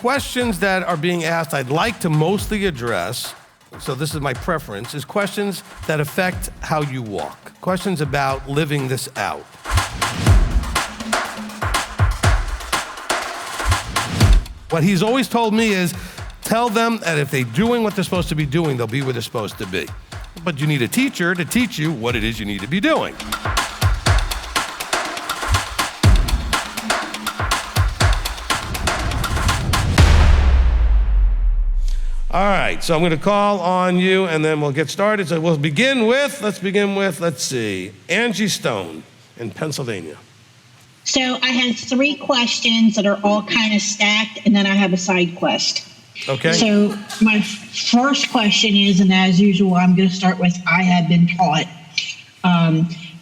questions that are being asked, I'd like to mostly address, so this is my preference, is questions that affect how you walk. Questions about living this out. What he's always told me is, tell them that if they're doing what they're supposed to be doing, they'll be where they're supposed to be. But you need a teacher to teach you what it is you need to be doing. All right, so I'm going to call on you, and then we'll get started. So we'll begin with, let's see, Angie Stone in Pennsylvania. So I have 3 questions that are all kind of stacked, and then I have a side quest. Okay. So my first question is, and as usual, I'm going to start with I have been taught.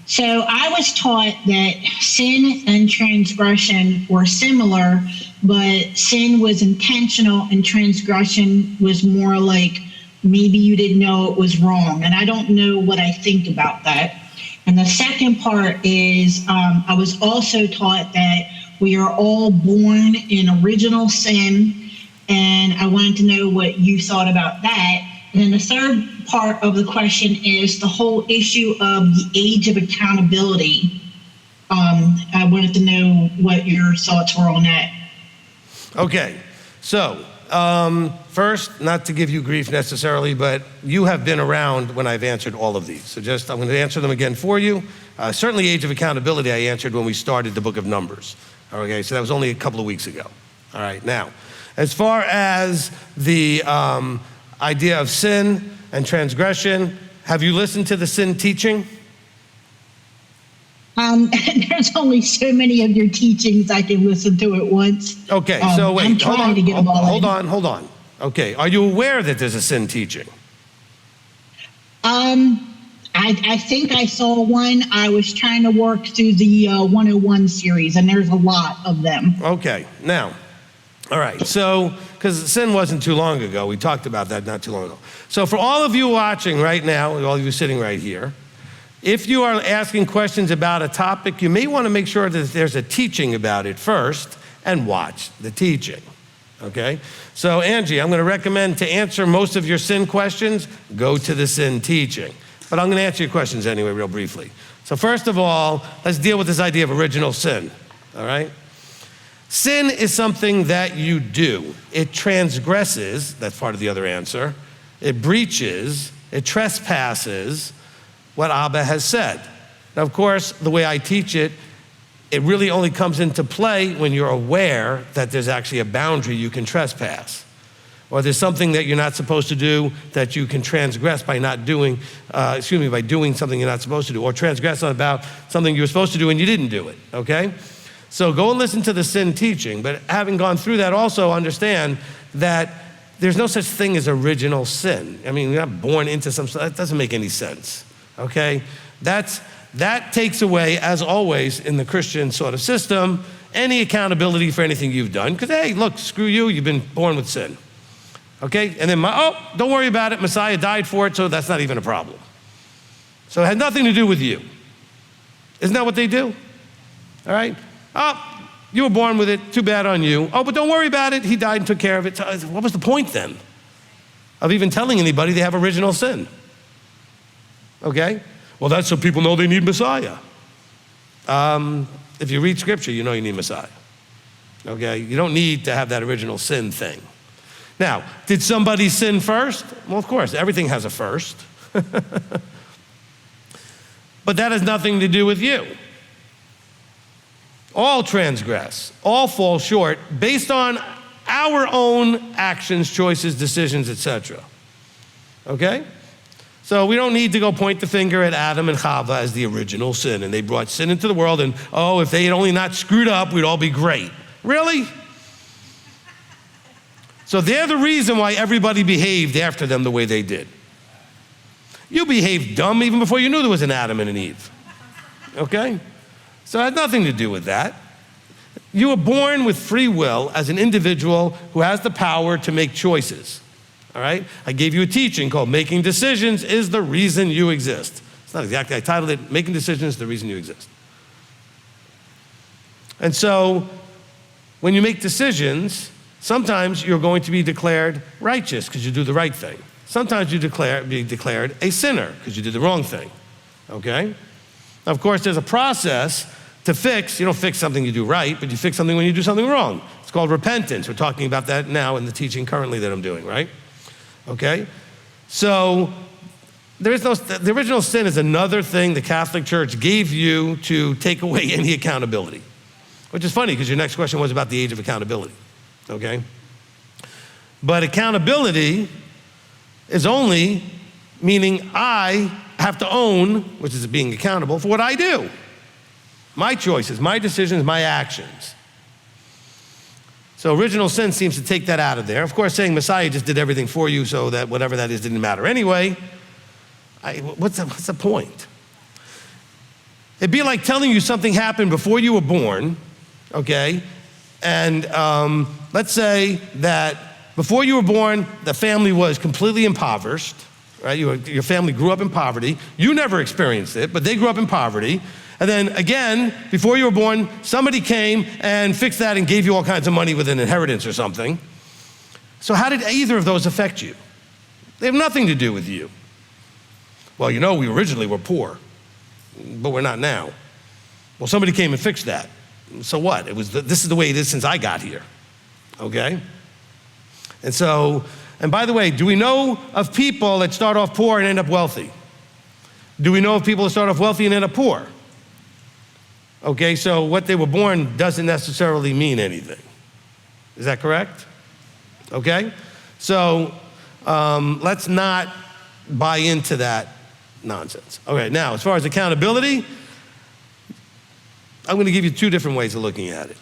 So I was taught that sin and transgression were similar, but sin was intentional and transgression was more like maybe you didn't know it was wrong. And I don't know what I think about that. And the second part is I was also taught that we are all born in original sin, and I wanted to know what you thought about that. And then the third part of the question is the whole issue of the age of accountability. I wanted to know what your thoughts were on that. Okay, so first, not to give you grief necessarily, but you have been around when I've answered all of these. So I'm going to answer them again for you. Certainly age of accountability I answered when we started the book of Numbers. Okay, so that was only a couple of weeks ago. All right, now, as far as the idea of sin and transgression, have you listened to the sin teaching? There's only so many of your teachings I can listen to at once. Okay, so wait, I'm trying to get them all in. Hold on. Okay, are you aware that there's a sin teaching? I think I saw one. I was trying to work through the 101 series, and there's a lot of them. Okay, now, all right, so, because sin wasn't too long ago. We talked about that not too long ago. So for all of you watching right now, all of you sitting right here, if you are asking questions about a topic, you may want to make sure that there's a teaching about it first and watch the teaching, okay? So Angie, I'm going to recommend to answer most of your sin questions, go to the sin teaching. But I'm going to answer your questions anyway real briefly. So first of all, let's deal with this idea of original sin, all right? Sin is something that you do. It transgresses, that's part of the other answer. It breaches, it trespasses what Abba has said. Now, of course, the way I teach it, it really only comes into play when you're aware that there's actually a boundary you can trespass. Or there's something that you're not supposed to do that you can transgress by by doing something you're not supposed to do, or transgress about something you were supposed to do and you didn't do it, okay? So go and listen to the sin teaching, but having gone through that, also understand that there's no such thing as original sin. I mean, you're not born into that doesn't make any sense, okay? That takes away, as always, in the Christian sort of system, any accountability for anything you've done, because hey, look, screw you, you've been born with sin. Okay, and then, don't worry about it, Messiah died for it, so that's not even a problem. So it had nothing to do with you. Isn't that what they do? All right? You were born with it, too bad on you. But don't worry about it, he died and took care of it. So what was the point then of even telling anybody they have original sin? Okay? Well, that's so people know they need Messiah. If you read scripture, you know you need Messiah. Okay? You don't need to have that original sin thing. Now, did somebody sin first? Well, of course, everything has a first. But that has nothing to do with you. All transgress, all fall short based on our own actions, choices, decisions, etc. Okay? So we don't need to go point the finger at Adam and Chava as the original sin, and they brought sin into the world, and if they had only not screwed up, we'd all be great. Really? So they're the reason why everybody behaved after them the way they did. You behaved dumb even before you knew there was an Adam and an Eve. Okay? So it had nothing to do with that. You were born with free will as an individual who has the power to make choices. All right? I gave you a teaching called Making Decisions is the Reason You Exist. It's not exactly, I titled it Making Decisions is the Reason You Exist. And so when you make decisions, Sometimes you're going to be declared righteous because you do the right thing. Sometimes you be declared a sinner because you did the wrong thing, okay? Now, of course, there's a process to fix. You don't fix something you do right, but you fix something when you do something wrong. It's called repentance. We're talking about that now in the teaching currently that I'm doing, right? Okay? So the original sin is another thing the Catholic Church gave you to take away any accountability, which is funny because your next question was about the age of accountability, okay? But accountability is only meaning I have to own, which is being accountable for what I do. My choices, my decisions, my actions. So original sin seems to take that out of there. Of course, saying Messiah just did everything for you so that whatever that is didn't matter anyway. What's the point? It'd be like telling you something happened before you were born, okay? And let's say that before you were born, the family was completely impoverished, right? Your family grew up in poverty. You never experienced it, but they grew up in poverty. And then again, before you were born, somebody came and fixed that and gave you all kinds of money with an inheritance or something. So how did either of those affect you? They have nothing to do with you. Well, you know, we originally were poor, but we're not now. Well, somebody came and fixed that. So what? This is the way it is since I got here, okay? And by the way, do we know of people that start off poor and end up wealthy? Do we know of people that start off wealthy and end up poor? Okay, so what they were born doesn't necessarily mean anything. Is that correct? Okay? So let's not buy into that nonsense. Okay, now as far as accountability, I'm going to give you two different ways of looking at it.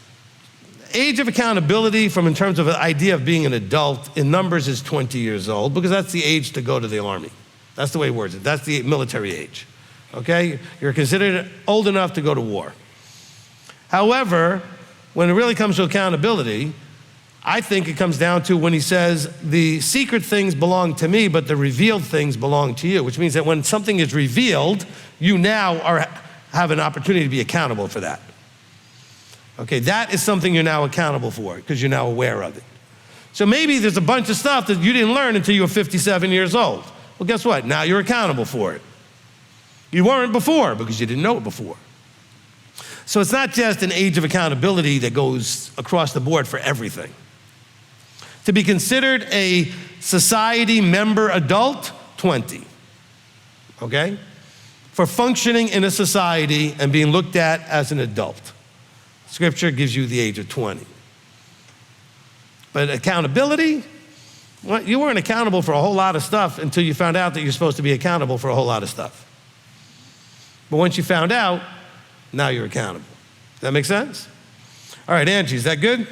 Age of accountability in terms of the idea of being an adult in numbers is 20 years old because that's the age to go to the army. That's the way it words it. That's the military age. Okay? You're considered old enough to go to war. However, when it really comes to accountability, I think it comes down to when he says, the secret things belong to me, but the revealed things belong to you, which means that when something is revealed, you now have an opportunity to be accountable for that. Okay, that is something you're now accountable for because you're now aware of it. So maybe there's a bunch of stuff that you didn't learn until you were 57 years old. Well, guess what? Now you're accountable for it. You weren't before because you didn't know it before. So it's not just an age of accountability that goes across the board for everything. To be considered a society member adult, 20, okay? For functioning in a society and being looked at as an adult. Scripture gives you the age of 20. But accountability, well, you weren't accountable for a whole lot of stuff until you found out that you're supposed to be accountable for a whole lot of stuff. But once you found out, now you're accountable. Does that make sense? All right, Angie, is that good?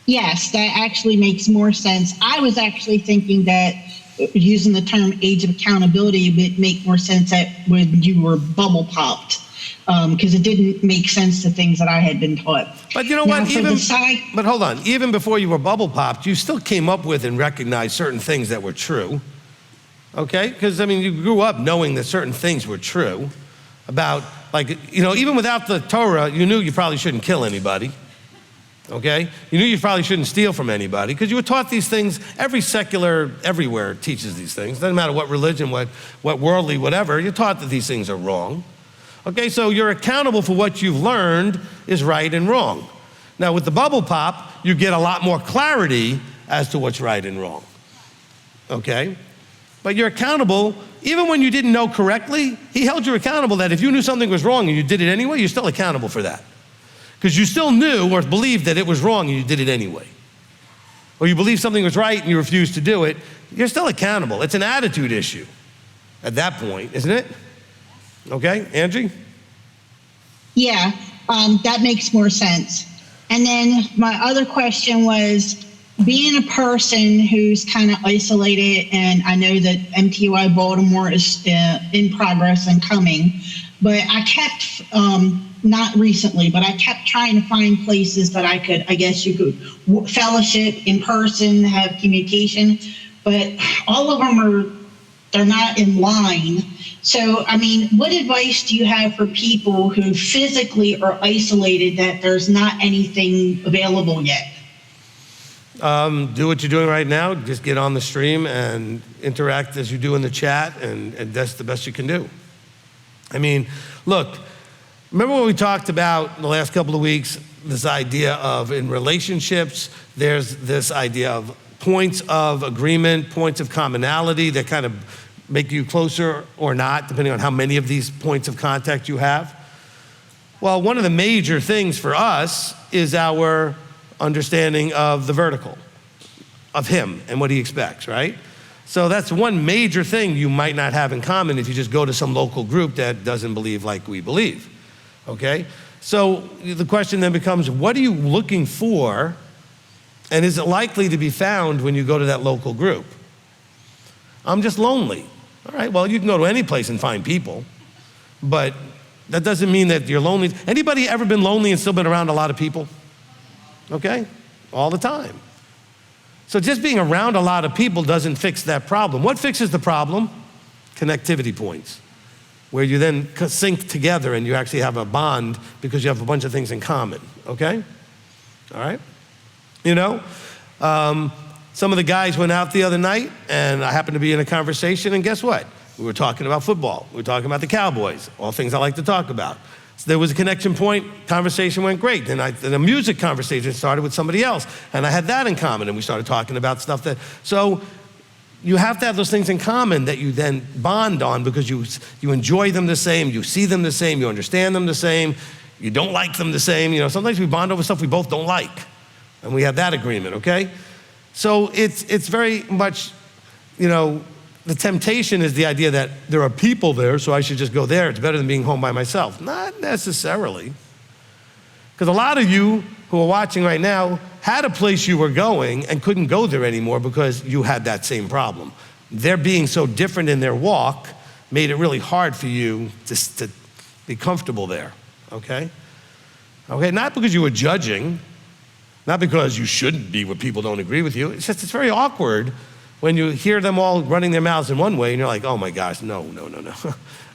Yes, that actually makes more sense. I was actually thinking that using the term age of accountability would make more sense that when you were bubble popped, because it didn't make sense to things that I had been taught. But you know what? But hold on. Even before you were bubble popped, you still came up with and recognized certain things that were true. Okay? Because, I mean, you grew up knowing that certain things were true about, like, you know, even without the Torah, you knew you probably shouldn't kill anybody. Okay? You knew you probably shouldn't steal from anybody because you were taught these things. Every secular, everywhere teaches these things. Doesn't matter what religion, what worldly, whatever. You're taught that these things are wrong. Okay, so you're accountable for what you've learned is right and wrong. Now with the bubble pop, you get a lot more clarity as to what's right and wrong. Okay? But you're accountable, even when you didn't know correctly, he held you accountable that if you knew something was wrong and you did it anyway, you're still accountable for that. Because you still knew or believed that it was wrong and you did it anyway. Or you believed something was right and you refused to do it, you're still accountable. It's an attitude issue at that point, isn't it? Okay, Angie? Yeah, that makes more sense. And then my other question was, being a person who's kind of isolated, and I know that m.t.o.i Baltimore is in progress and coming, but I kept, not recently, but I kept trying to find places that I could, I guess you could fellowship in person, have communication, but all of them they're not in line. So, I mean, what advice do you have for people who physically are isolated that there's not anything available yet? Do what you're doing right now. Just get on the stream and interact as you do in the chat, and that's the best you can do. I mean, look, remember what we talked about in the last couple of weeks, this idea of in relationships, there's this idea of points of agreement, points of commonality that kind of make you closer or not, depending on how many of these points of contact you have. Well, one of the major things for us is our understanding of the vertical, of him and what he expects, right? So that's one major thing you might not have in common if you just go to some local group that doesn't believe like we believe, okay? So the question then becomes, what are you looking for, and is it likely to be found when you go to that local group? I'm just lonely. All right, well, you can go to any place and find people, but that doesn't mean that you're lonely. Anybody ever been lonely and still been around a lot of people? Okay, all the time. So just being around a lot of people doesn't fix that problem. What fixes the problem? Connectivity points, where you then sync together and you actually have a bond because you have a bunch of things in common, okay? All right? You know, some of the guys went out the other night and I happened to be in a conversation, and guess what? We were talking about football. We were talking about the Cowboys, all things I like to talk about. So there was a connection point, conversation went great. Then a music conversation started with somebody else, and I had that in common, and we started talking about stuff that, so you have to have those things in common that you then bond on because you enjoy them the same, you see them the same, you understand them the same, you don't like them the same. You know, sometimes we bond over stuff we both don't like, and we have that agreement, okay? So it's very much, you know, the temptation is the idea that there are people there, so I should just go there. It's better than being home by myself. Not necessarily. Because a lot of you who are watching right now had a place you were going and couldn't go there anymore because you had that same problem. Their being so different in their walk made it really hard for you to be comfortable there, okay? Okay, not because you were judging, not because you shouldn't be where people don't agree with you. It's just, it's very awkward when you hear them all running their mouths in one way and you're like, oh my gosh, no.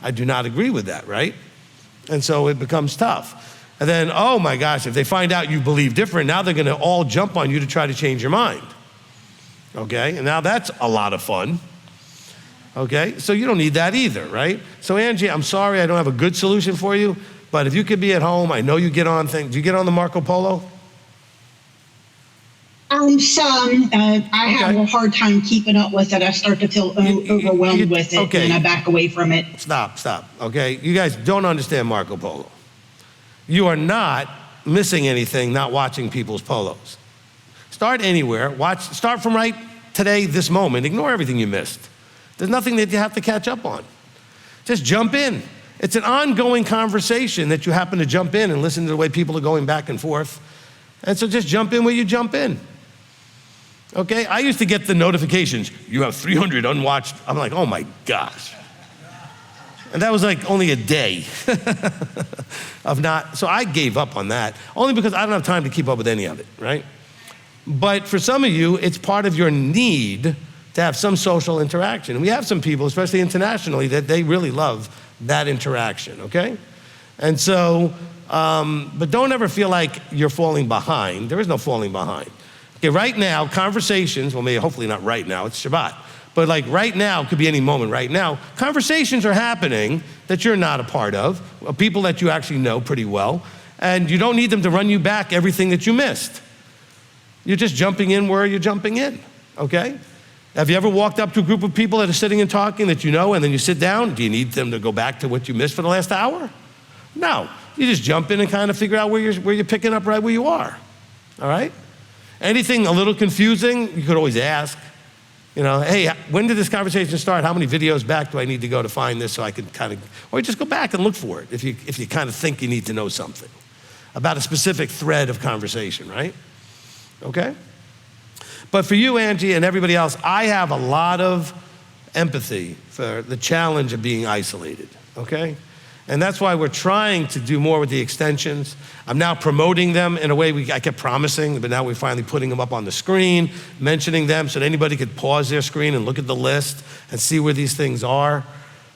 I do not agree with that, right? And so it becomes tough. And then, oh my gosh, if they find out you believe different, now they're gonna all jump on you to try to change your mind. Okay, and now that's a lot of fun. Okay, so you don't need that either, right? So Angie, I'm sorry I don't have a good solution for you, but if you could be at home, I know you get on things. Do you get on the Marco Polo? I have a hard time keeping up with it. I start to feel overwhelmed with it, okay. And I back away from it. Stop, okay? You guys don't understand Marco Polo. You are not missing anything not watching people's polos. Start anywhere, start from right today, this moment, ignore everything you missed. There's nothing that you have to catch up on. Just jump in. It's an ongoing conversation that you happen to jump in and listen to the way people are going back and forth. And so just jump in where you jump in. Okay, I used to get the notifications, you have 300 unwatched. I'm like, oh my gosh. And that was like only a day of not, so I gave up on that, only because I don't have time to keep up with any of it, right? But for some of you, it's part of your need to have some social interaction. And we have some people, especially internationally, that they really love that interaction, okay? And so, but don't ever feel like you're falling behind. There is no falling behind. Okay, right now, conversations, well, maybe hopefully not right now, it's Shabbat, but like right now, could be any moment right now, conversations are happening that you're not a part of people that you actually know pretty well, and you don't need them to run you back everything that you missed. You're just jumping in where you're jumping in, okay? Have you ever walked up to a group of people that are sitting and talking that you know, and then you sit down? Do you need them to go back to what you missed for the last hour? No, you just jump in and kind of figure out where you're picking up right where you are, all right? Anything a little confusing, you could always ask. You know, hey, when did this conversation start? How many videos back do I need to go to find this so I can kind of, or just go back and look for it if you kind of think you need to know something about a specific thread of conversation, right? Okay? But for you, Angie, and everybody else, I have a lot of empathy for the challenge of being isolated, okay? And that's why we're trying to do more with the extensions. I'm now promoting them in a way I kept promising, but now we're finally putting them up on the screen, mentioning them so that anybody could pause their screen and look at the list and see where these things are,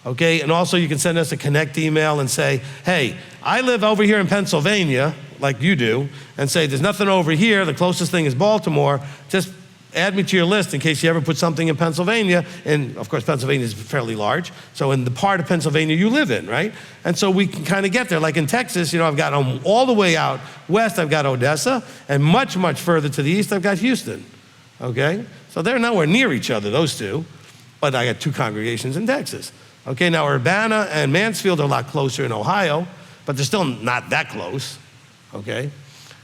okay? And also you can send us a connect email and say, hey, I live over here in Pennsylvania, like you do, and say, there's nothing over here, the closest thing is Baltimore, just add me to your list in case you ever put something in Pennsylvania. And of course, Pennsylvania is fairly large. So in the part of Pennsylvania you live in, right? And so we can kind of get there. Like in Texas, I've got all the way out west, I've got Odessa, and much, much further to the east, I've got Houston, okay? So they're nowhere near each other, those two, but I got 2 congregations in Texas. Okay, now Urbana and Mansfield are a lot closer in Ohio, but they're still not that close, okay?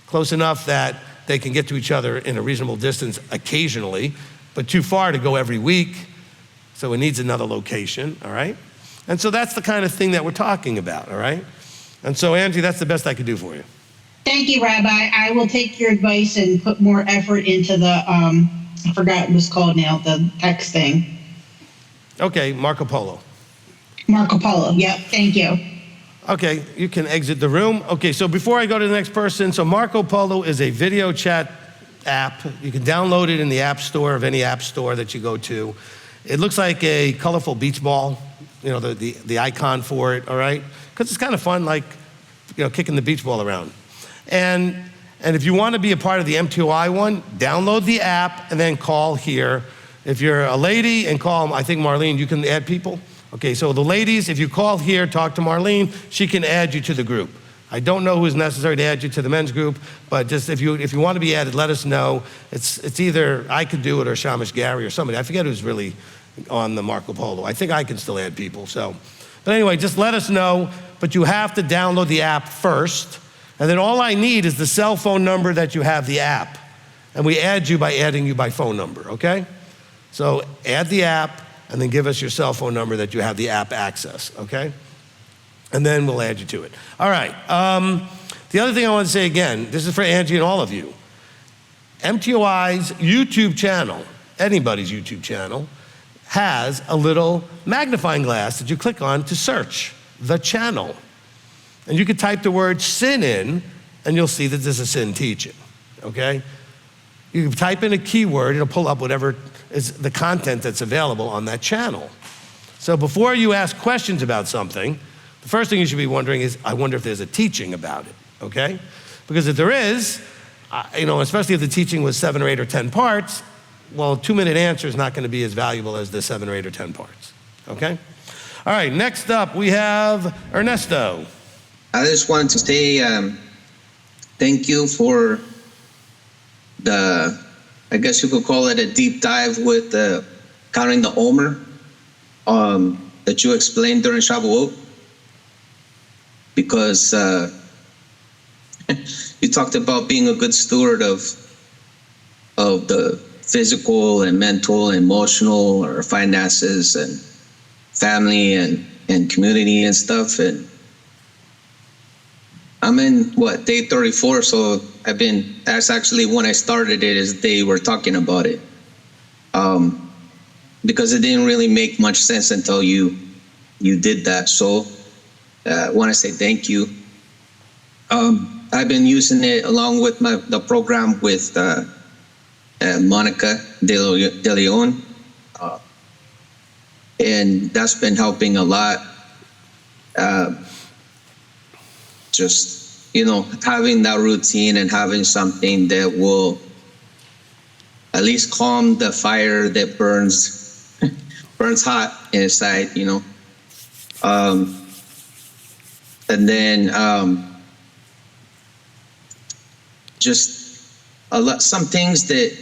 Close enough that they can get to each other in a reasonable distance occasionally, but too far to go every week, so it needs another location, all right? And so that's the kind of thing that we're talking about, all right? And so, Angie, that's the best I could do for you. Thank you, Rabbi. I will take your advice and put more effort into the, I forgot what it was called now, the text thing. Okay, Marco Polo. Marco Polo, yep, thank you. Okay, you can exit the room. Okay, so before I go to the next person, so Marco Polo is a video chat app. You can download it in the app store of any app store that you go to. It looks like a colorful beach ball, the icon for it, all right? Because it's kind of fun, like, kicking the beach ball around. And if you want to be a part of the m.t.o.i one, download the app and then call here. If you're a lady and call, I think Marlene, you can add people. Okay, so the ladies, if you call here, talk to Marlene, she can add you to the group. I don't know who's necessary to add you to the men's group, but just if you want to be added, let us know. It's either I could do it or Shamish Gary or somebody. I forget who's really on the Marco Polo. I think I can still add people, so. But anyway, just let us know, but you have to download the app first, and then all I need is the cell phone number that you have the app, and we add you by adding you by phone number, okay? So add the app, and then give us your cell phone number that you have the app access, okay? And then we'll add you to it. All right, the other thing I want to say again, this is for Angie and all of you. m.t.o.i's YouTube channel, anybody's YouTube channel, has a little magnifying glass that you click on to search the channel. And you can type the word sin in, and you'll see that there's a sin teaching, okay? You can type in a keyword, it'll pull up whatever is the content that's available on that channel. So before you ask questions about something, the first thing you should be wondering is, I wonder if there's a teaching about it, okay? Because if there is, especially if the teaching was 7 or 8 or 10 parts, well, a 2-minute answer is not going to be as valuable as the 7 or 8 or 10 parts, okay? All right, next up we have Ernesto. I just wanted to say thank you for I guess you could call it a deep dive with counting the Omer that you explained during Shavuot, because you talked about being a good steward of the physical and mental and emotional, or finances and family and community and stuff. And I'm in day 34, so that's actually when I started it, is they were talking about it. Because it didn't really make much sense until you did that. So I want to say thank you. I've been using it along with the program with Monica De Leon. And that's been helping a lot. Just, having that routine and having something that will at least calm the fire that burns hot inside, and then just some things that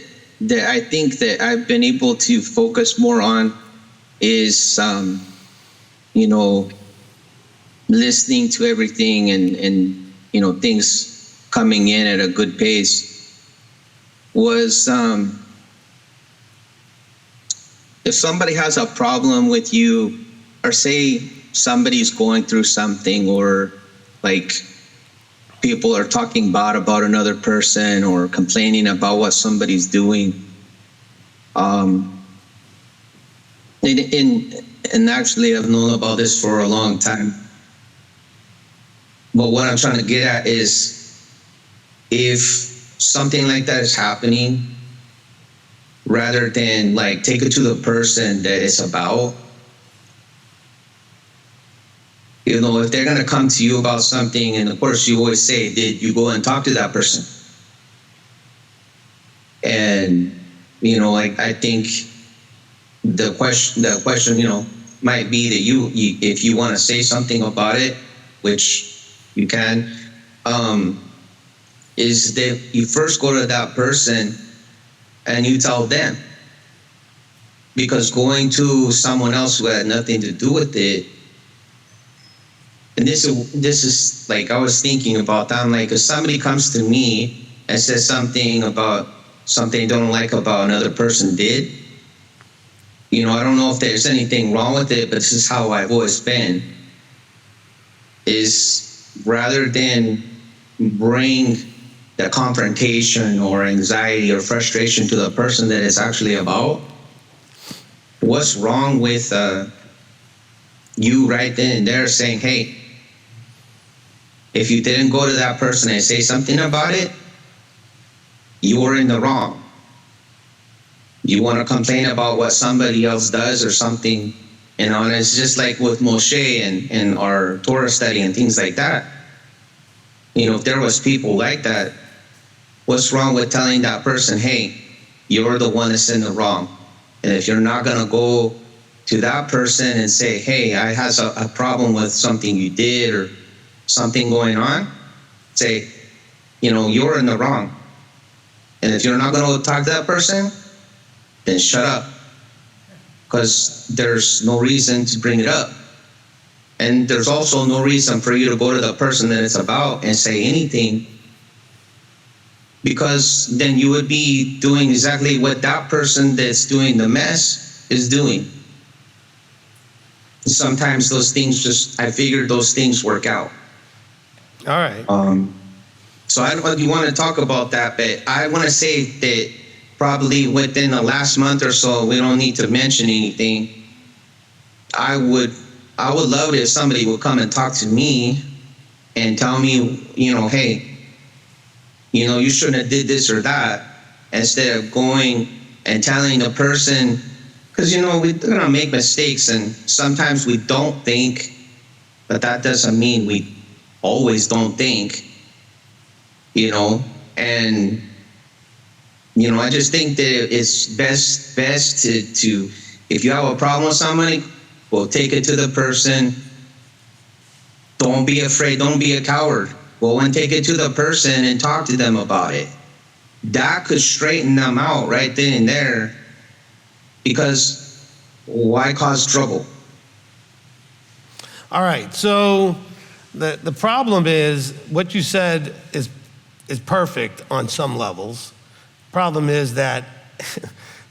I think that I've been able to focus more on is, listening to everything and things coming in at a good pace. Was if somebody has a problem with you, or say somebody's going through something, or like people are talking bad about another person or complaining about what somebody's doing, and actually I've known about this for a long time. But what I'm trying to get at is, if something like that is happening, rather than take it to the person that it's about, You know, if they're going to come to you about something, and of course you always say, did you go and talk to that person? And, you know, like, I think the question, you know, might be that you if you want to say something about it, which you can, is that you first go to that person and you tell them. Because going to someone else who had nothing to do with it, and this is like, I was thinking about that. I'm like, if somebody comes to me and says something about something they don't like about another person did, you know, I don't know if there's anything wrong with it, but this is how I've always been, is rather than bring the confrontation or anxiety or frustration to the person that it's actually about, what's wrong with you right then and there saying, hey, if you didn't go to that person and say something about it, you were in the wrong. You want to complain about what somebody else does or something, you know, and it's just like with Moshe and our Torah study and things like that. You know, if there was people like that, what's wrong with telling that person, hey, you're the one that's in the wrong? And if you're not going to go to that person and say, hey, I have a problem with something you did or something going on, say, you know, you're in the wrong. And if you're not going to talk to that person, then shut up. Because there's no reason to bring it up. And there's also no reason for you to go to the person that it's about and say anything, because then you would be doing exactly what that person that's doing the mess is doing. Sometimes those things I figured those things work out. All right. So I don't know if you want to talk about that, but I want to say that probably within the last month or so, we don't need to mention anything. I would love it if somebody would come and talk to me and tell me, you know, hey, you know, you shouldn't have did this or that, instead of going and telling the person, because, you know, we're going to make mistakes and sometimes we don't think, but that doesn't mean we always don't think, you know, and, you know, I just think that it's best to if you have a problem with somebody, well, take it to the person. Don't be afraid. Don't be a coward. Go and take it to the person and talk to them about it. That could straighten them out right then and there, because why cause trouble? All right, so the problem is what you said is perfect on some levels. Problem is that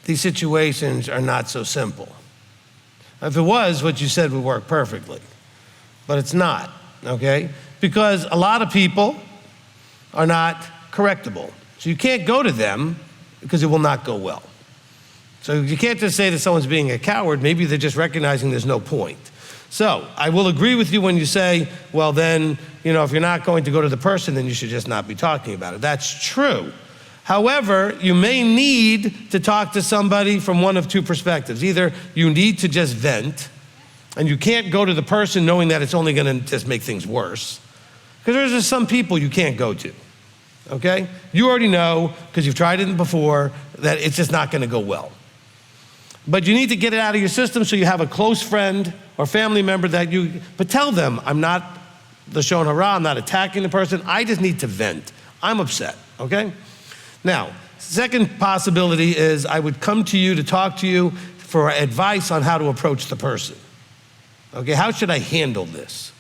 these situations are not so simple. If it was, what you said would work perfectly, but it's not, okay? Because a lot of people are not correctable. So you can't go to them because it will not go well. So you can't just say that someone's being a coward. Maybe they're just recognizing there's no point. So I will agree with you when you say, well, then, you know, if you're not going to go to the person, then you should just not be talking about it. That's true. However, you may need to talk to somebody from one of two perspectives. Either you need to just vent, and you can't go to the person knowing that it's only going to just make things worse. Because there's just some people you can't go to, okay? You already know, because you've tried it before, that it's just not going to go well. But you need to get it out of your system so you have a close friend or family member but tell them, I'm not Lashon Hara, I'm not attacking the person, I just need to vent. I'm upset, okay? Now, second possibility is I would come to you to talk to you for advice on how to approach the person. Okay, how should I handle this?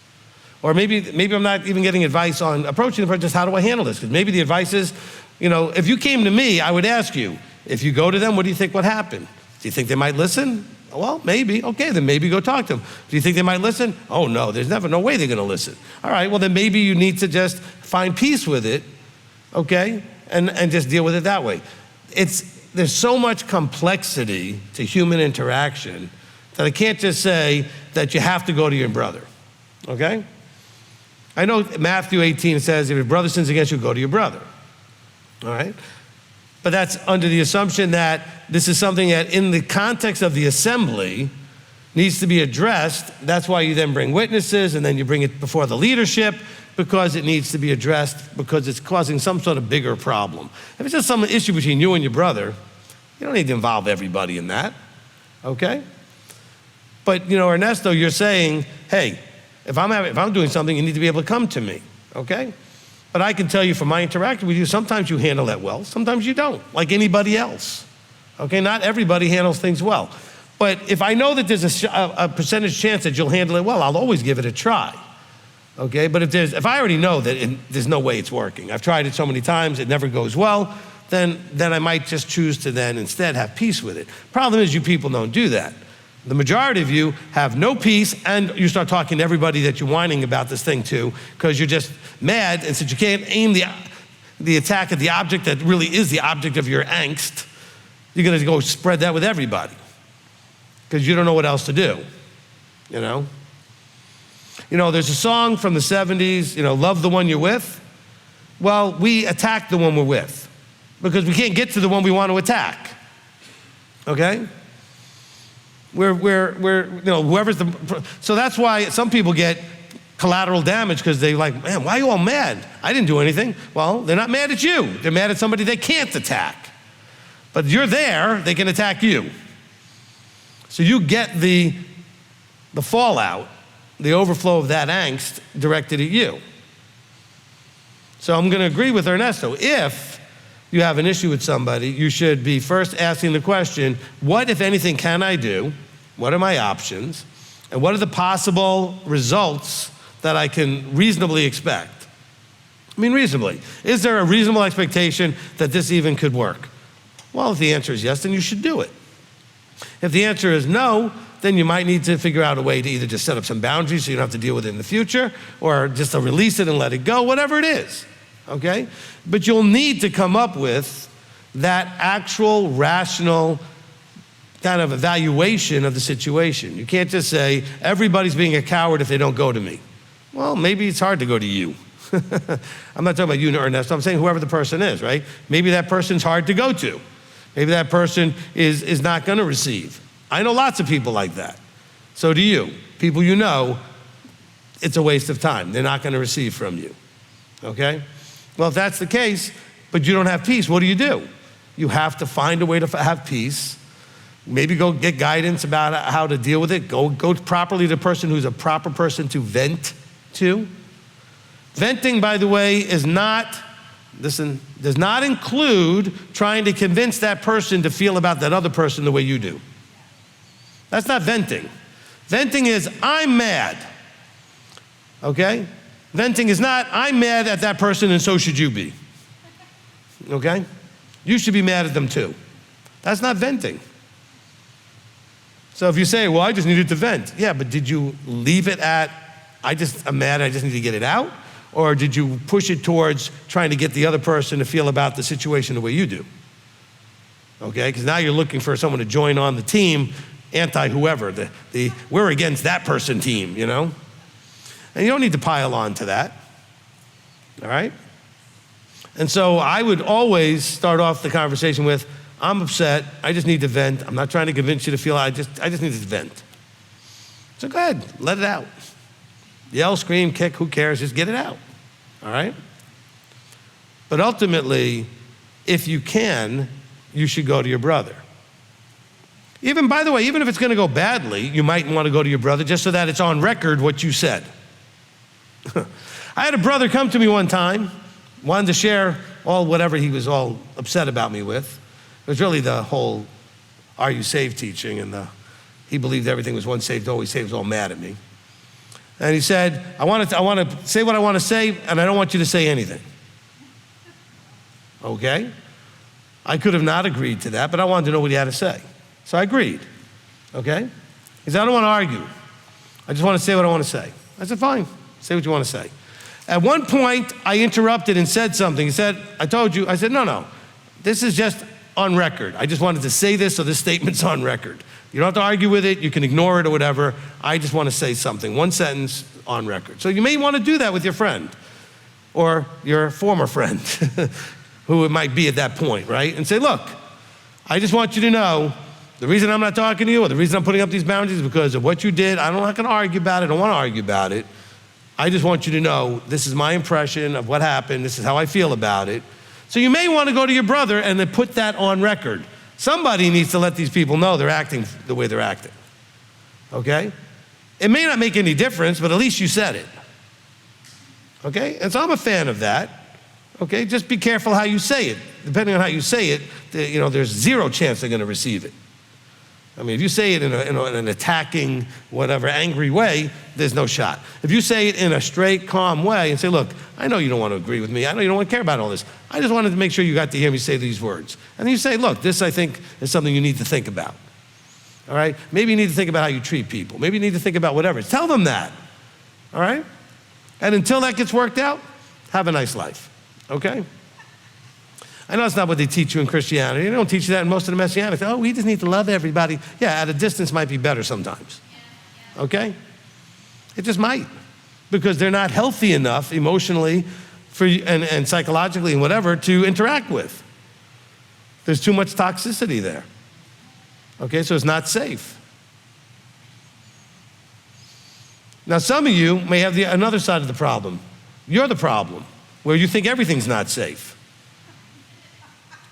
Or maybe I'm not even getting advice on approaching the person, just how do I handle this? Because maybe the advice is, you know, if you came to me, I would ask you, if you go to them, what do you think would happen? Do you think they might listen? Well, maybe. Okay, then maybe go talk to them. Do you think they might listen? Oh no, there's no way they're gonna listen. All right, well then maybe you need to just find peace with it, okay? And just deal with it that way. There's so much complexity to human interaction that I can't just say that you have to go to your brother, okay? I know Matthew 18 says, if your brother sins against you, go to your brother, all right? But that's under the assumption that this is something that in the context of the assembly, needs to be addressed, that's why you then bring witnesses and then you bring it before the leadership, because it needs to be addressed, because it's causing some sort of bigger problem. If it's just some issue between you and your brother, you don't need to involve everybody in that, okay? But, Ernesto, you're saying, hey, if I'm doing something, you need to be able to come to me, okay? But I can tell you from my interaction with you, sometimes you handle that well, sometimes you don't, like anybody else, okay? Not everybody handles things well. But if I know that there's a percentage chance that you'll handle it well, I'll always give it a try, okay? But if I already know that there's no way it's working, I've tried it so many times, it never goes well, then I might just choose to then instead have peace with it. Problem is, you people don't do that. The majority of you have no peace, and you start talking to everybody that you're whining about this thing to, because you're just mad, and since you can't aim the attack at the object that really is the object of your angst, you're gonna go spread that with everybody, because you don't know what else to do, There's a song from the 70s, love the one you're with. Well, we attack the one we're with, because we can't get to the one we want to attack, okay? Whoever's so that's why some people get collateral damage, because they're like, man, why are you all mad? I didn't do anything. Well, they're not mad at you. They're mad at somebody they can't attack. But you're there, they can attack you. So you get the fallout, the overflow of that angst directed at you. So I'm gonna agree with Ernesto. If you have an issue with somebody, you should be first asking the question, what, if anything, can I do? What are my options? And what are the possible results that I can reasonably expect? I mean, reasonably. Is there a reasonable expectation that this even could work? Well, if the answer is yes, then you should do it. If the answer is no, then you might need to figure out a way to either just set up some boundaries so you don't have to deal with it in the future, or just to release it and let it go, whatever it is, okay? But you'll need to come up with that actual rational kind of evaluation of the situation. You can't just say, everybody's being a coward if they don't go to me. Well, maybe it's hard to go to you. I'm not talking about you, Ernesto, I'm saying whoever the person is, right? Maybe that person's hard to go to. Maybe that person is not gonna receive. I know lots of people like that. So do you. People you know, it's a waste of time. They're not gonna receive from you, okay? Well, if that's the case, but you don't have peace, what do? You have to find a way to have peace. Maybe go get guidance about how to deal with it. Go properly to the person who's a proper person to vent to. Venting, by the way, does not include trying to convince that person to feel about that other person the way you do. That's not venting. Venting is, I'm mad, okay? Venting is not, I'm mad at that person and so should you be, okay? You should be mad at them too. That's not venting. So if you say, well, I just needed to vent. Yeah, but did you leave it at, I'm mad, I just need to get it out? Or did you push it towards trying to get the other person to feel about the situation the way you do? Okay, because now you're looking for someone to join on the team, anti-whoever, the we're against that person team, And you don't need to pile on to that, all right? And so I would always start off the conversation with, I'm upset, I just need to vent. I'm not trying to convince you to feel, I just need to vent. So go ahead, let it out. Yell, scream, kick, who cares, just get it out, all right? But ultimately, if you can, you should go to your brother. Even, by the way, even if it's gonna go badly, you might wanna go to your brother just so that it's on record what you said. I had a brother come to me one time, wanted to share whatever he was all upset about me with. It was really the whole "Are you saved?" teaching, and he believed everything was once saved, always saved, was all mad at me. And he said, I want to say what I want to say, and I don't want you to say anything. Okay? I could have not agreed to that, but I wanted to know what he had to say. So I agreed, okay? He said, I don't want to argue. I just want to say what I want to say. I said, fine, say what you want to say. At one point, I interrupted and said something. He said, I told you. I said, no, this is just on record. I just wanted to say this so this statement's on record. You don't have to argue with it, you can ignore it or whatever. I just want to say something, one sentence on record. So you may want to do that with your friend or your former friend, who it might be at that point, right? And say, look, I just want you to know the reason I'm not talking to you or the reason I'm putting up these boundaries is because of what you did. I'm not going to argue about it. I don't want to argue about it. I just want you to know this is my impression of what happened. This is how I feel about it. So you may want to go to your brother and then put that on record. Somebody needs to let these people know they're acting the way they're acting. Okay? It may not make any difference, but at least you said it. Okay? And so I'm a fan of that. Okay? Just be careful how you say it. Depending on how you say it, there's zero chance they're going to receive it. I mean, if you say it in an attacking, whatever, angry way, there's no shot. If you say it in a straight, calm way and say, look, I know you don't want to agree with me. I know you don't want to care about all this. I just wanted to make sure you got to hear me say these words. And then you say, look, this I think is something you need to think about. All right? Maybe you need to think about how you treat people. Maybe you need to think about whatever. Tell them that. All right? And until that gets worked out, have a nice life. Okay? I know it's not what they teach you in Christianity. They don't teach you that in most of the Messianic. Oh, we just need to love everybody. Yeah, at a distance might be better sometimes. Okay? It just might. Because they're not healthy enough emotionally and psychologically and whatever to interact with. There's too much toxicity there. Okay, so it's not safe. Now, some of you may have another side of the problem. You're the problem, where you think everything's not safe.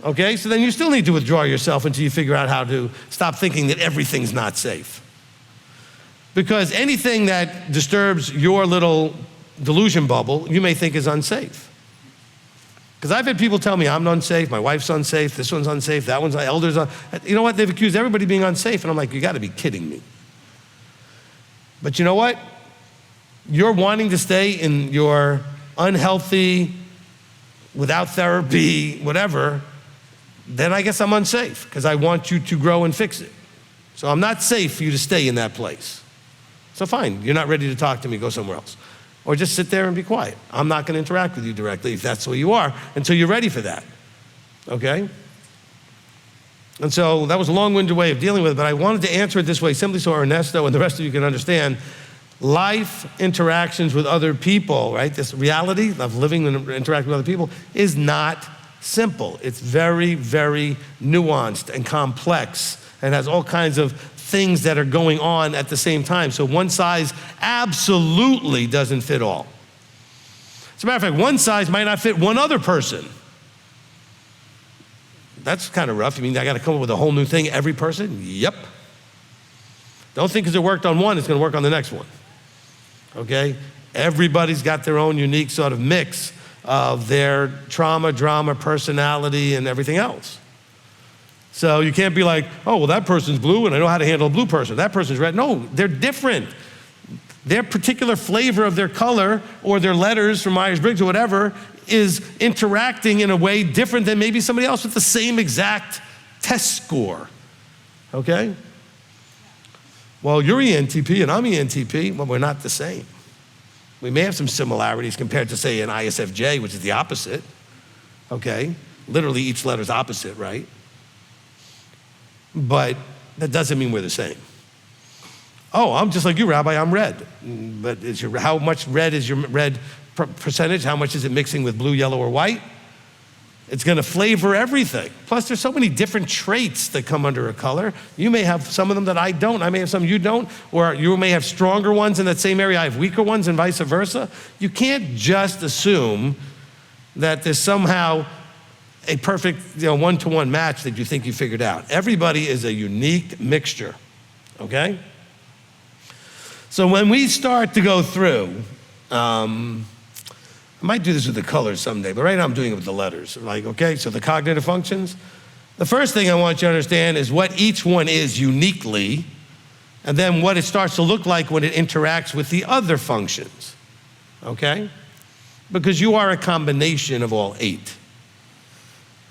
Okay, so then you still need to withdraw yourself until you figure out how to stop thinking that everything's not safe. Because anything that disturbs your little delusion bubble, you may think is unsafe. Because I've had people tell me I'm unsafe, my wife's unsafe, this one's unsafe, that one's, elders, you know what, they've accused everybody of being unsafe, and I'm like, you gotta be kidding me. But you know what? You're wanting to stay in your unhealthy, without therapy, whatever, then I guess I'm unsafe because I want you to grow and fix it. So I'm not safe for you to stay in that place. So fine, you're not ready to talk to me, go somewhere else. Or just sit there and be quiet. I'm not going to interact with you directly if that's who you are until you're ready for that. Okay? And so that was a long-winded way of dealing with it, but I wanted to answer it this way simply so Ernesto and the rest of you can understand life interactions with other people, right? This reality of living and interacting with other people is not simple. It's very, very nuanced and complex and has all kinds of things that are going on at the same time. So one size absolutely doesn't fit all. As a matter of fact, one size might not fit one other person. That's kind of rough. You mean I got to come up with a whole new thing, every person? Yep. Don't think because it worked on one, it's going to work on the next one. Okay? Everybody's got their own unique sort of mix of their trauma, drama, personality, and everything else. So you can't be like, oh, well, that person's blue, and I know how to handle a blue person. That person's red. No, they're different. Their particular flavor of their color or their letters from Myers-Briggs or whatever is interacting in a way different than maybe somebody else with the same exact test score. Okay? Well, you're ENTP and I'm ENTP. Well, we're not the same. We may have some similarities compared to, say, an ISFJ, which is the opposite. Okay? Literally, each letter's opposite, right? But that doesn't mean we're the same. Oh, I'm just like you, Rabbi, I'm red. But how much red is your red percentage? How much is it mixing with blue, yellow, or white? It's going to flavor everything. Plus, there's so many different traits that come under a color. You may have some of them that I don't. I may have some you don't. Or you may have stronger ones in that same area. I have weaker ones and vice versa. You can't just assume that there's somehow a perfect one-to-one match that you think you figured out. Everybody is a unique mixture, okay? So when we start to go through, I might do this with the colors someday, but right now I'm doing it with the letters. Like, okay, so the cognitive functions. The first thing I want you to understand is what each one is uniquely, and then what it starts to look like when it interacts with the other functions, okay? Because you are a combination of all 8.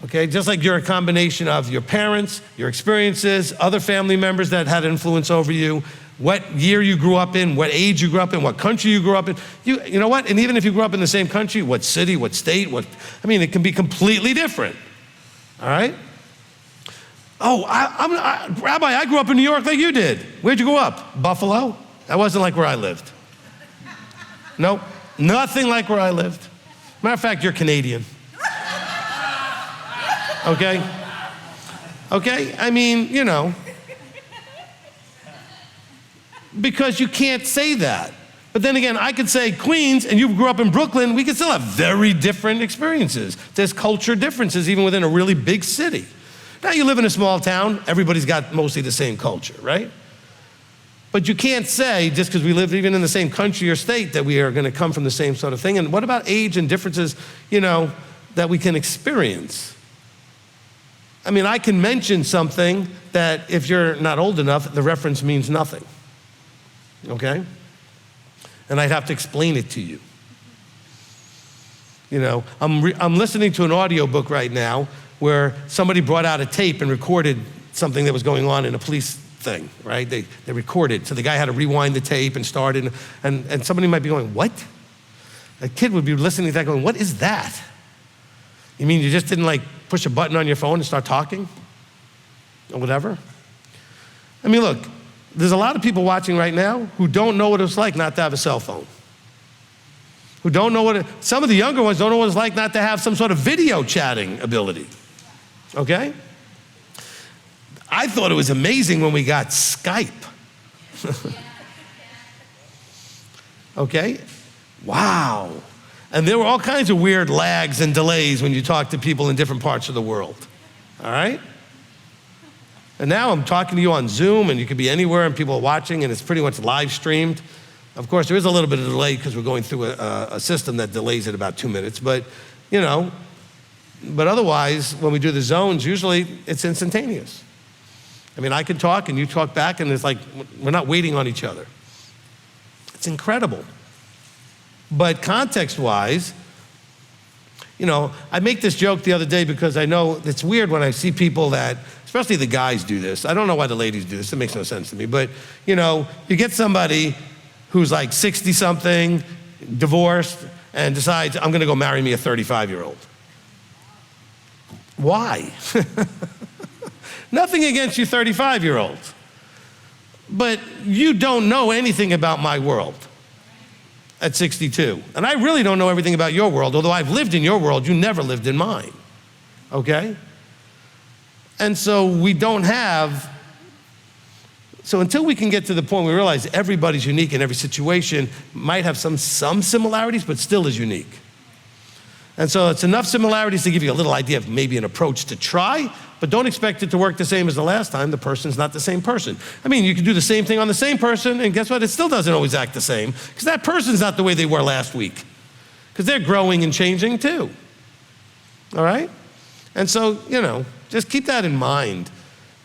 Okay, just like you're a combination of your parents, your experiences, other family members that had influence over you, what year you grew up in, what age you grew up in, what country you grew up in. You know what? And even if you grew up in the same country, what city, what state, it can be completely different. All right? Oh, Rabbi, I grew up in New York like you did. Where'd you grow up? Buffalo? That wasn't like where I lived. Nope, nothing like where I lived. Matter of fact, you're Canadian. Okay? Okay? because you can't say that. But then again, I could say Queens and you grew up in Brooklyn, we could still have very different experiences. There's culture differences even within a really big city. Now you live in a small town, everybody's got mostly the same culture, right? But you can't say, just because we live even in the same country or state, that we are going to come from the same sort of thing. And what about age and differences, that we can experience? I mean, I can mention something that if you're not old enough, the reference means nothing, okay? And I'd have to explain it to you. I'm listening to an audiobook right now where somebody brought out a tape and recorded something that was going on in a police thing, right? They recorded, so the guy had to rewind the tape and start it, and somebody might be going, what? A kid would be listening to that going, what is that? You mean you just didn't push a button on your phone and start talking? Or whatever? I mean, look, there's a lot of people watching right now who don't know what it's like not to have a cell phone. Who don't know some of the younger ones don't know what it's like not to have some sort of video chatting ability, okay? I thought it was amazing when we got Skype. Okay? Wow. And there were all kinds of weird lags and delays when you talk to people in different parts of the world, all right? And now I'm talking to you on Zoom, and you could be anywhere, and people are watching, and it's pretty much live streamed. Of course, there is a little bit of delay because we're going through a system that delays it about 2 minutes, but otherwise, when we do the zones, usually it's instantaneous. I mean, I can talk, and you talk back, and it's like we're not waiting on each other. It's incredible. But context-wise, I make this joke the other day because I know it's weird when I see people that, especially the guys do this. I don't know why the ladies do this. It makes no sense to me. But, you get somebody who's 60-something, divorced, and decides, I'm going to go marry me a 35-year-old. Why? Nothing against you 35-year-olds. But you don't know anything about my world at 62. And I really don't know everything about your world, although I've lived in your world, you never lived in mine, okay? And so so until we can get to the point where we realize everybody's unique in every situation, might have some similarities, but still is unique. And so it's enough similarities to give you a little idea of maybe an approach to try, but don't expect it to work the same as the last time. The person's not the same person. I mean, you can do the same thing on the same person, and guess what? It still doesn't always act the same, because that person's not the way they were last week, because they're growing and changing too, all right? And so, just keep that in mind,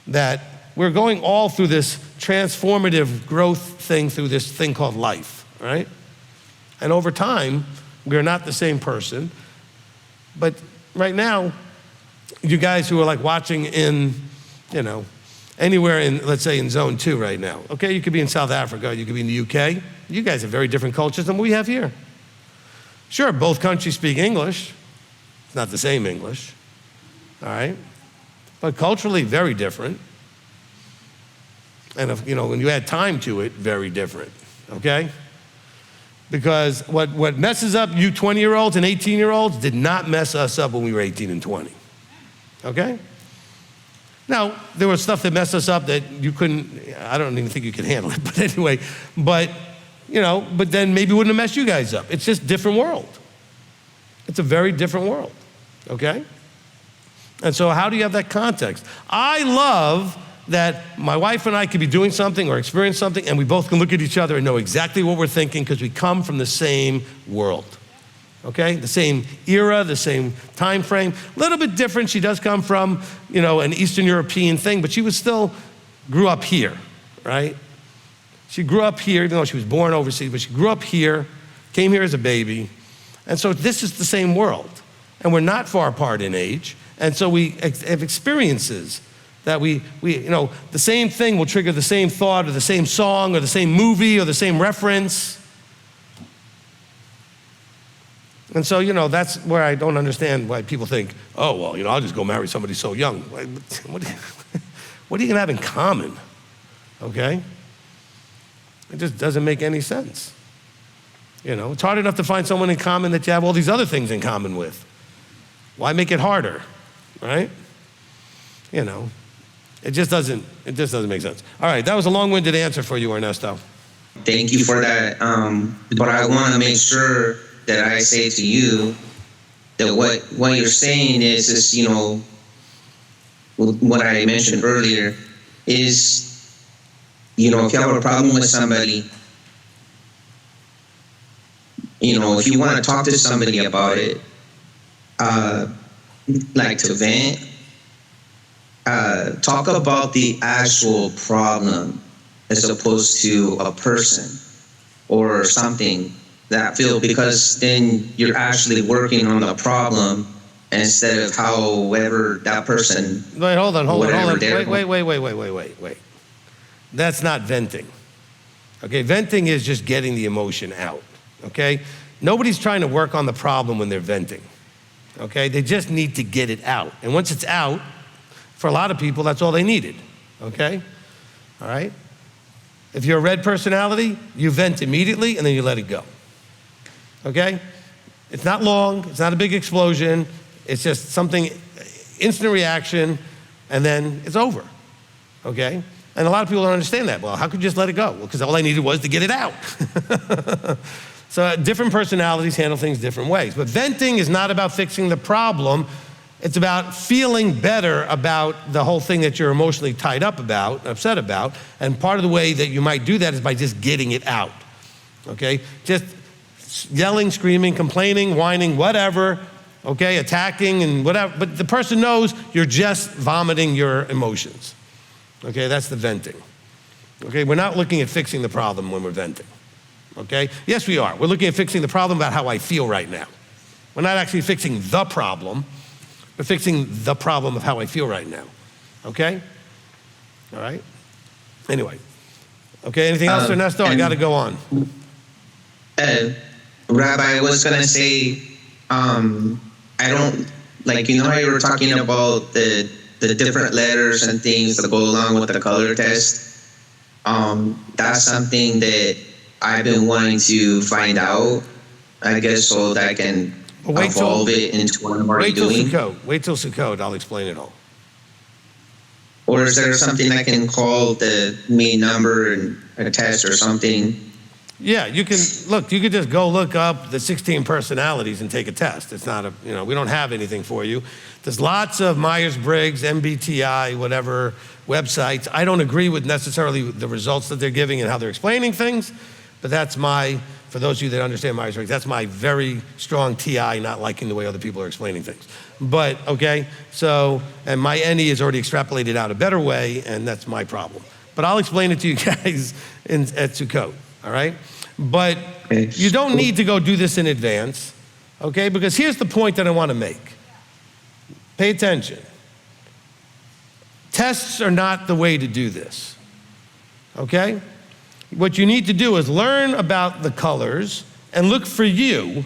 that we're going all through this transformative growth thing through this thing called life, all right? And over time, we're not the same person. But right now, you guys who are watching in, anywhere in, let's say in zone 2 right now, okay? You could be in South Africa, you could be in the UK. You guys have very different cultures than we have here. Sure, both countries speak English. It's not the same English, all right? But culturally, very different. And when you add time to it, very different, okay? Because what messes up you 20-year-olds and 18-year-olds did not mess us up when we were 18 and 20, okay? Now, there was stuff that messed us up that you couldn't, I don't even think you could handle it, but anyway, but then maybe it wouldn't have messed you guys up. It's just a different world. It's a very different world, okay? And so how do you have that context? I love that my wife and I could be doing something or experience something, and we both can look at each other and know exactly what we're thinking because we come from the same world, okay? The same era, the same time frame. A little bit different. She does come from, an Eastern European thing, but she grew up here, right? She grew up here, even though she was born overseas, but she grew up here, came here as a baby, and so this is the same world. And we're not far apart in age, and so we have experiences that we the same thing will trigger the same thought or the same song or the same movie or the same reference. And so, that's where I don't understand why people think, oh, well, I'll just go marry somebody so young. What are you gonna have in common, okay? It just doesn't make any sense. It's hard enough to find someone in common that you have all these other things in common with. Why make it harder, right? It just doesn't make sense. All right, that was a long-winded answer for you, Ernesto. Thank you for that. But I want to make sure that I say to you that what you're saying is what I mentioned earlier is, if you have a problem with somebody, if you want to talk to somebody about it, like to vent, talk about the actual problem as opposed to a person or something that feel, because then you're actually working on the problem instead of however that person. Wait, hold on. Whatever they're- Wait. That's not venting. Okay, venting is just getting the emotion out. Okay? Nobody's trying to work on the problem when they're venting. Okay? They just need to get it out. And once it's out, for a lot of people, that's all they needed. Okay? All right? If you're a red personality, you vent immediately and then you let it go. Okay? It's not long, it's not a big explosion, it's just something, instant reaction, and then it's over. Okay? And a lot of people don't understand that. Well, how could you just let it go? Well, because all I needed was to get it out. So different personalities handle things different ways. But venting is not about fixing the problem. It's about feeling better about the whole thing that you're emotionally tied up about, upset about. And part of the way that you might do that is by just getting it out. Okay? Just yelling, screaming, complaining, whining, whatever. Okay? Attacking and whatever. But the person knows you're just vomiting your emotions. Okay? That's the venting. Okay? We're not looking at fixing the problem when we're venting. Okay? Yes, we are. We're looking at fixing the problem about how I feel right now. We're not actually fixing the problem. We're fixing the problem of how I feel right now. Okay? All right? Anyway. Okay, anything else, Ernesto? I got to go on. Rabbi, I was going to say, I don't, like, how you were talking about the different letters and things that go along with the color test. That's something that I've been wanting to find out, I guess, so that I can evolve it into what I'm already doing. Wait till Sukkot, I'll explain it all. Or is there something I can call the main number and a test or something? Yeah, you can just go look up the 16 personalities and take a test. It's not we don't have anything for you. There's lots of Myers-Briggs, m.t.o.i, whatever websites. I don't agree with necessarily the results that they're giving and how they're explaining things, but that's for those of you that understand Myers-Briggs, that's my very strong TI, not liking the way other people are explaining things. But, okay, and my NE is already extrapolated out a better way, and that's my problem. But I'll explain it to you guys at Sukkot, all right? But you don't need to go do this in advance, okay? Because here's the point that I want to make. Pay attention. Tests are not the way to do this, okay? What you need to do is learn about the colors and look for you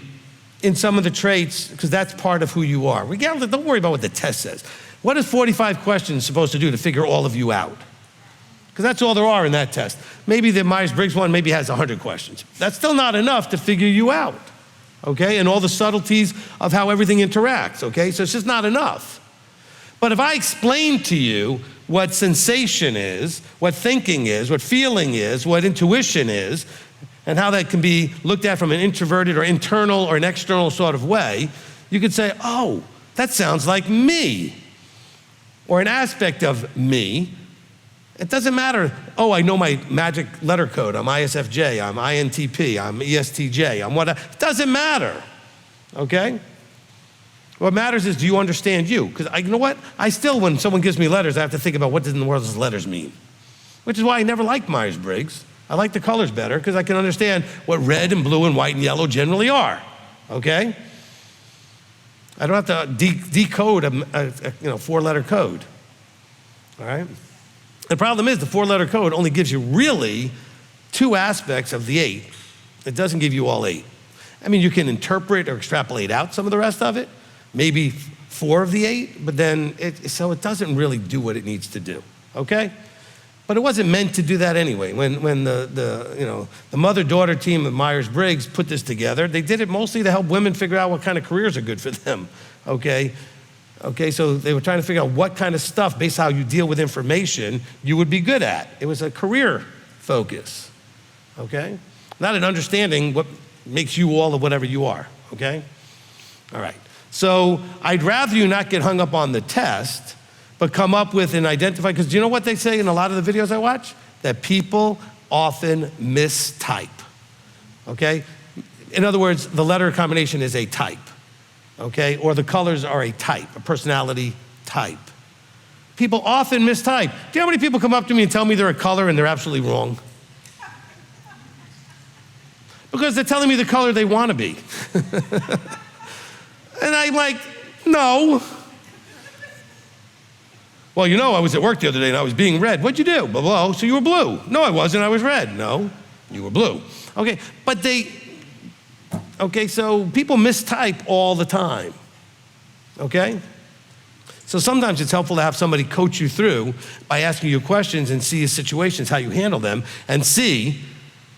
in some of the traits, because that's part of who you are. Don't worry about what the test says. What is 45 questions supposed to do to figure all of you out? Because that's all there are in that test. Maybe the Myers-Briggs one maybe has 100 questions. That's still not enough to figure you out, okay? And all the subtleties of how everything interacts, okay? So it's just not enough. But if I explain to you what sensation is, what thinking is, what feeling is, what intuition is, and how that can be looked at from an introverted or internal or an external sort of way, you could say, oh, that sounds like me, or an aspect of me. It doesn't matter, oh, I know my magic letter code. I'm ISFJ, I'm INTP, I'm ESTJ, I'm what. It doesn't matter, okay? What matters is, do you understand you? Because you know what? I still, when someone gives me letters, I have to think about what in the world does letters mean? Which is why I never liked Myers-Briggs. I like the colors better because I can understand what red and blue and white and yellow generally are, okay? I don't have to decode a four-letter code, all right? The problem is the four-letter code only gives you really 2 aspects of the 8. It doesn't give you all 8. I mean, you can interpret or extrapolate out some of the rest of it, maybe 4 of the 8, but then so it doesn't really do what it needs to do, okay? But it wasn't meant to do that anyway. When the mother-daughter team of Myers-Briggs put this together, they did it mostly to help women figure out what kind of careers are good for them, okay? Okay, so they were trying to figure out what kind of stuff, based on how you deal with information, you would be good at. It was a career focus, okay? Not an understanding what makes you all of whatever you are, okay? All right, so I'd rather you not get hung up on the test, but come up with and identify, because do you know what they say in a lot of the videos I watch? That people often mistype, okay? In other words, the letter combination is a type, okay? Or the colors are a type, a personality type. People often mistype. Do you know how many people come up to me and tell me they're a color and they're absolutely wrong? Because they're telling me the color they want to be. And I'm like, no. Well, you know, I was at work the other day and I was being red. What'd you do? Blah, blah. So you were blue. No, I wasn't. I was red. No, you were blue. Okay, but so people mistype all the time. Okay? So sometimes it's helpful to have somebody coach you through by asking you questions and see situations, how you handle them, and see,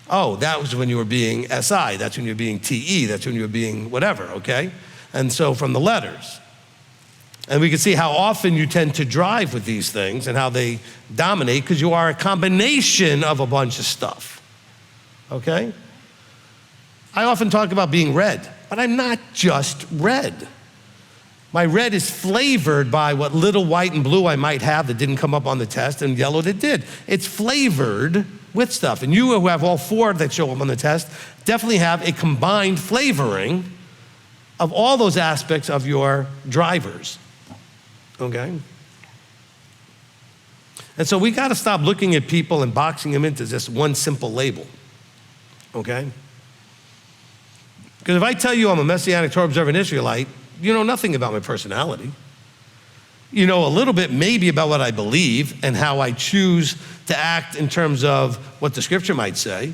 oh, that was when you were being SI, that's when you were being TE, that's when you were being whatever, okay? And so from the letters. And we can see how often you tend to drive with these things and how they dominate, because you are a combination of a bunch of stuff, okay? I often talk about being red, but I'm not just red. My red is flavored by what little white and blue I might have that didn't come up on the test, and yellow that did. It's flavored with stuff. And you who have all four that show up on the test definitely have a combined flavoring of all those aspects of your drivers, okay? And so we gotta stop looking at people and boxing them into just one simple label, okay? Because if I tell you I'm a Messianic Torah observant Israelite, you know nothing about my personality. You know a little bit maybe about what I believe and how I choose to act in terms of what the scripture might say,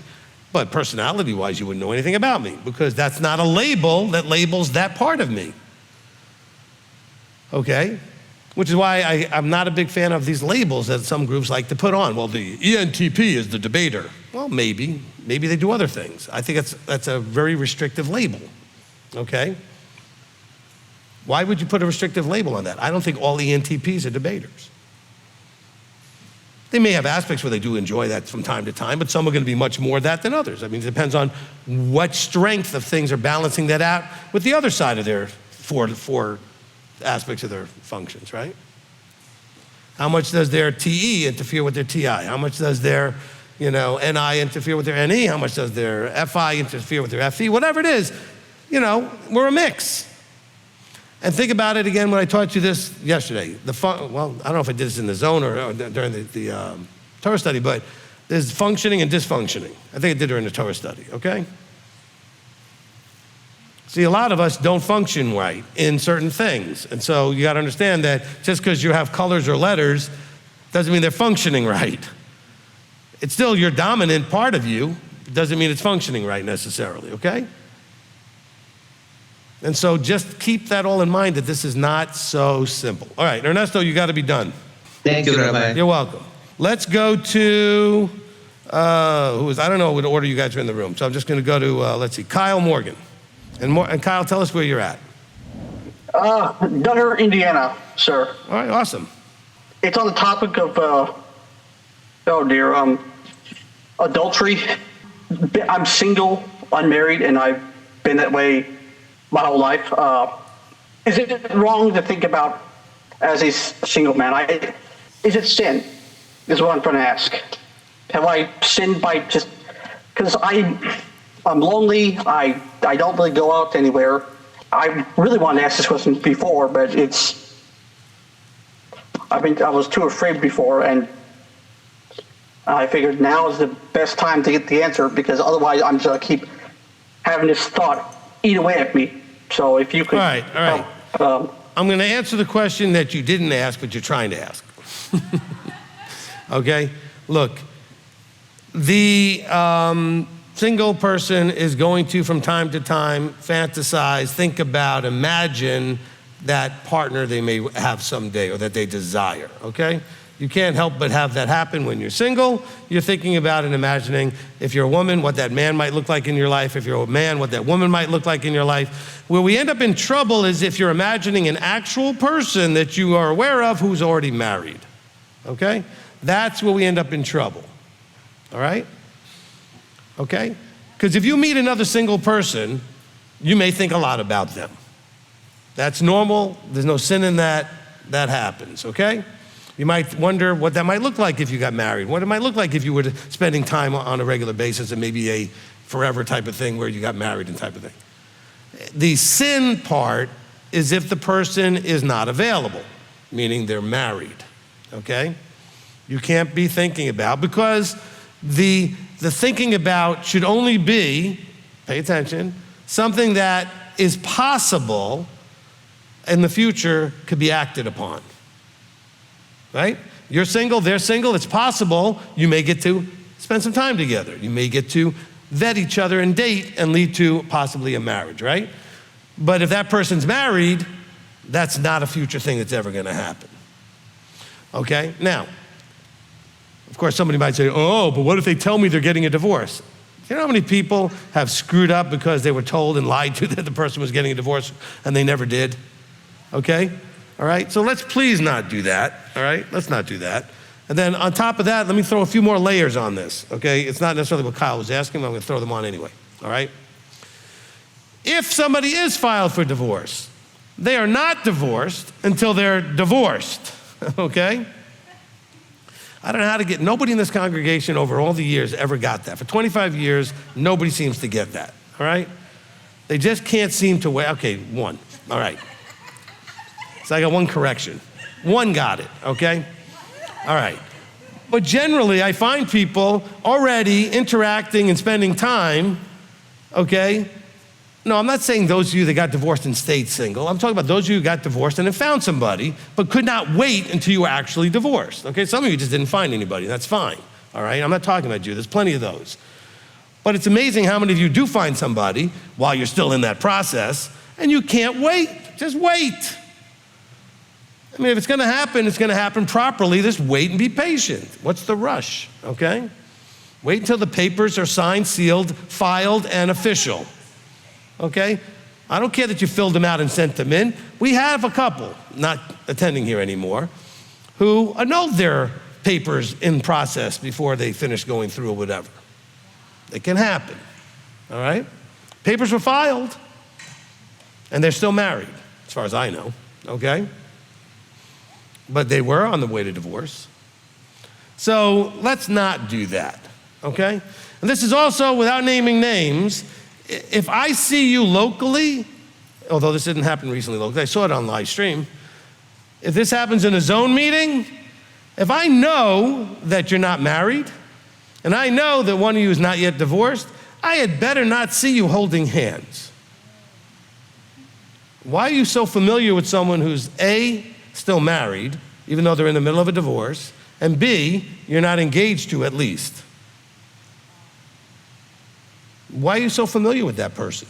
but personality-wise, you wouldn't know anything about me, because that's not a label that labels that part of me, okay? Which is why I'm not a big fan of these labels that some groups like to put on. Well, the ENTP is the debater. Well, maybe they do other things. I think that's a very restrictive label, okay? Why would you put a restrictive label on that? I don't think all ENTPs are debaters. They may have aspects where they do enjoy that from time to time, but some are going to be much more that than others. I mean, it depends on what strength of things are balancing that out with the other side of their four aspects of their functions, right? How much does their TE interfere with their TI? How much does their, NI interfere with their NE? How much does their FI interfere with their FE? Whatever it is, we're a mix. And think about it again when I taught you this yesterday. I don't know if I did this in the zone or during the Torah study, but there's functioning and dysfunctioning. I think I did during the Torah study, okay? See, a lot of us don't function right in certain things. And so you gotta understand that just because you have colors or letters doesn't mean they're functioning right. It's still your dominant part of you. It doesn't mean it's functioning right necessarily, okay? And so just keep that all in mind, that this is not so simple. All right, Ernesto, you got to be done. Thank you, Rabbi. You're welcome. Let's go to, I don't know what order you guys are in the room, so I'm just going to go to, Kyle Morgan. And Kyle, tell us where you're at. Dunner, Indiana, sir. All right, awesome. It's on the topic of, adultery. I'm single, unmarried, and I've been that way my whole life. Is it wrong to think about as a single man? Is it sin? Is what I'm trying to ask. Have I sinned by just because I'm lonely? I don't really go out anywhere. I really wanted to ask this question before, but I was too afraid before, and I figured now is the best time to get the answer, because otherwise I'm just gonna keep having this thought eat away at me. So if you could. All right. I'm going to answer the question that you didn't ask, but you're trying to ask. Okay? Look, the single person is going to, from time to time, fantasize, think about, imagine that partner they may have someday or that they desire, okay? You can't help but have that happen when you're single. You're thinking about and imagining, if you're a woman, what that man might look like in your life. If you're a man, what that woman might look like in your life. Where we end up in trouble is if you're imagining an actual person that you are aware of who's already married, okay? That's where we end up in trouble, all right? okay? Because if you meet another single person, you may think a lot about them. That's normal. There's no sin in that. That happens, okay? You might wonder what that might look like if you got married, what it might look like if you were spending time on a regular basis and maybe a forever type of thing where you got married and type of thing. The sin part is if the person is not available, meaning they're married, okay? You can't be thinking about, because the thinking about should only be, pay attention, something that is possible in the future could be acted upon, right? You're single, they're single, it's possible you may get to spend some time together. You may get to vet each other and date and lead to possibly a marriage, right? But if that person's married, that's not a future thing that's ever gonna happen, okay? Now, of course, somebody might say, oh, but what if they tell me they're getting a divorce? You know how many people have screwed up because they were told and lied to that the person was getting a divorce and they never did? Okay? All right? So let's please not do that. All right? Let's not do that. And then on top of that, let me throw a few more layers on this. Okay? It's not necessarily what Kyle was asking, but I'm going to throw them on anyway. All right? If somebody is filed for divorce, they are not divorced until they're divorced. Okay? I don't know how to get, nobody in this congregation over all the years ever got that. For 25 years, nobody seems to get that. All right? They just can't seem to wait. Okay, one. All right. So I got one correction. One got it, okay? All right. But generally, I find people already interacting and spending time, okay? No, I'm not saying those of you that got divorced and stayed single. I'm talking about those of you who got divorced and have found somebody, but could not wait until you were actually divorced, okay? Some of you just didn't find anybody, that's fine, all right? I'm not talking about you, there's plenty of those. But it's amazing how many of you do find somebody while you're still in that process, and you can't wait, just wait. I mean, if it's gonna happen properly. Just wait and be patient. What's the rush, okay? Wait until the papers are signed, sealed, filed, and official, okay? I don't care that you filled them out and sent them in. We have a couple, not attending here anymore, who annulled their papers in process before they finished going through or whatever. It can happen, all right? Papers were filed, and they're still married, as far as I know, okay? But they were on the way to divorce. So let's not do that, okay? And this is also, without naming names, if I see you locally, although this didn't happen recently locally, I saw it on live stream. If this happens in a zone meeting, if I know that you're not married, and I know that one of you is not yet divorced, I had better not see you holding hands. Why are you so familiar with someone who's A, still married, even though they're in the middle of a divorce, and B, you're not engaged to at least? Why are you so familiar with that person?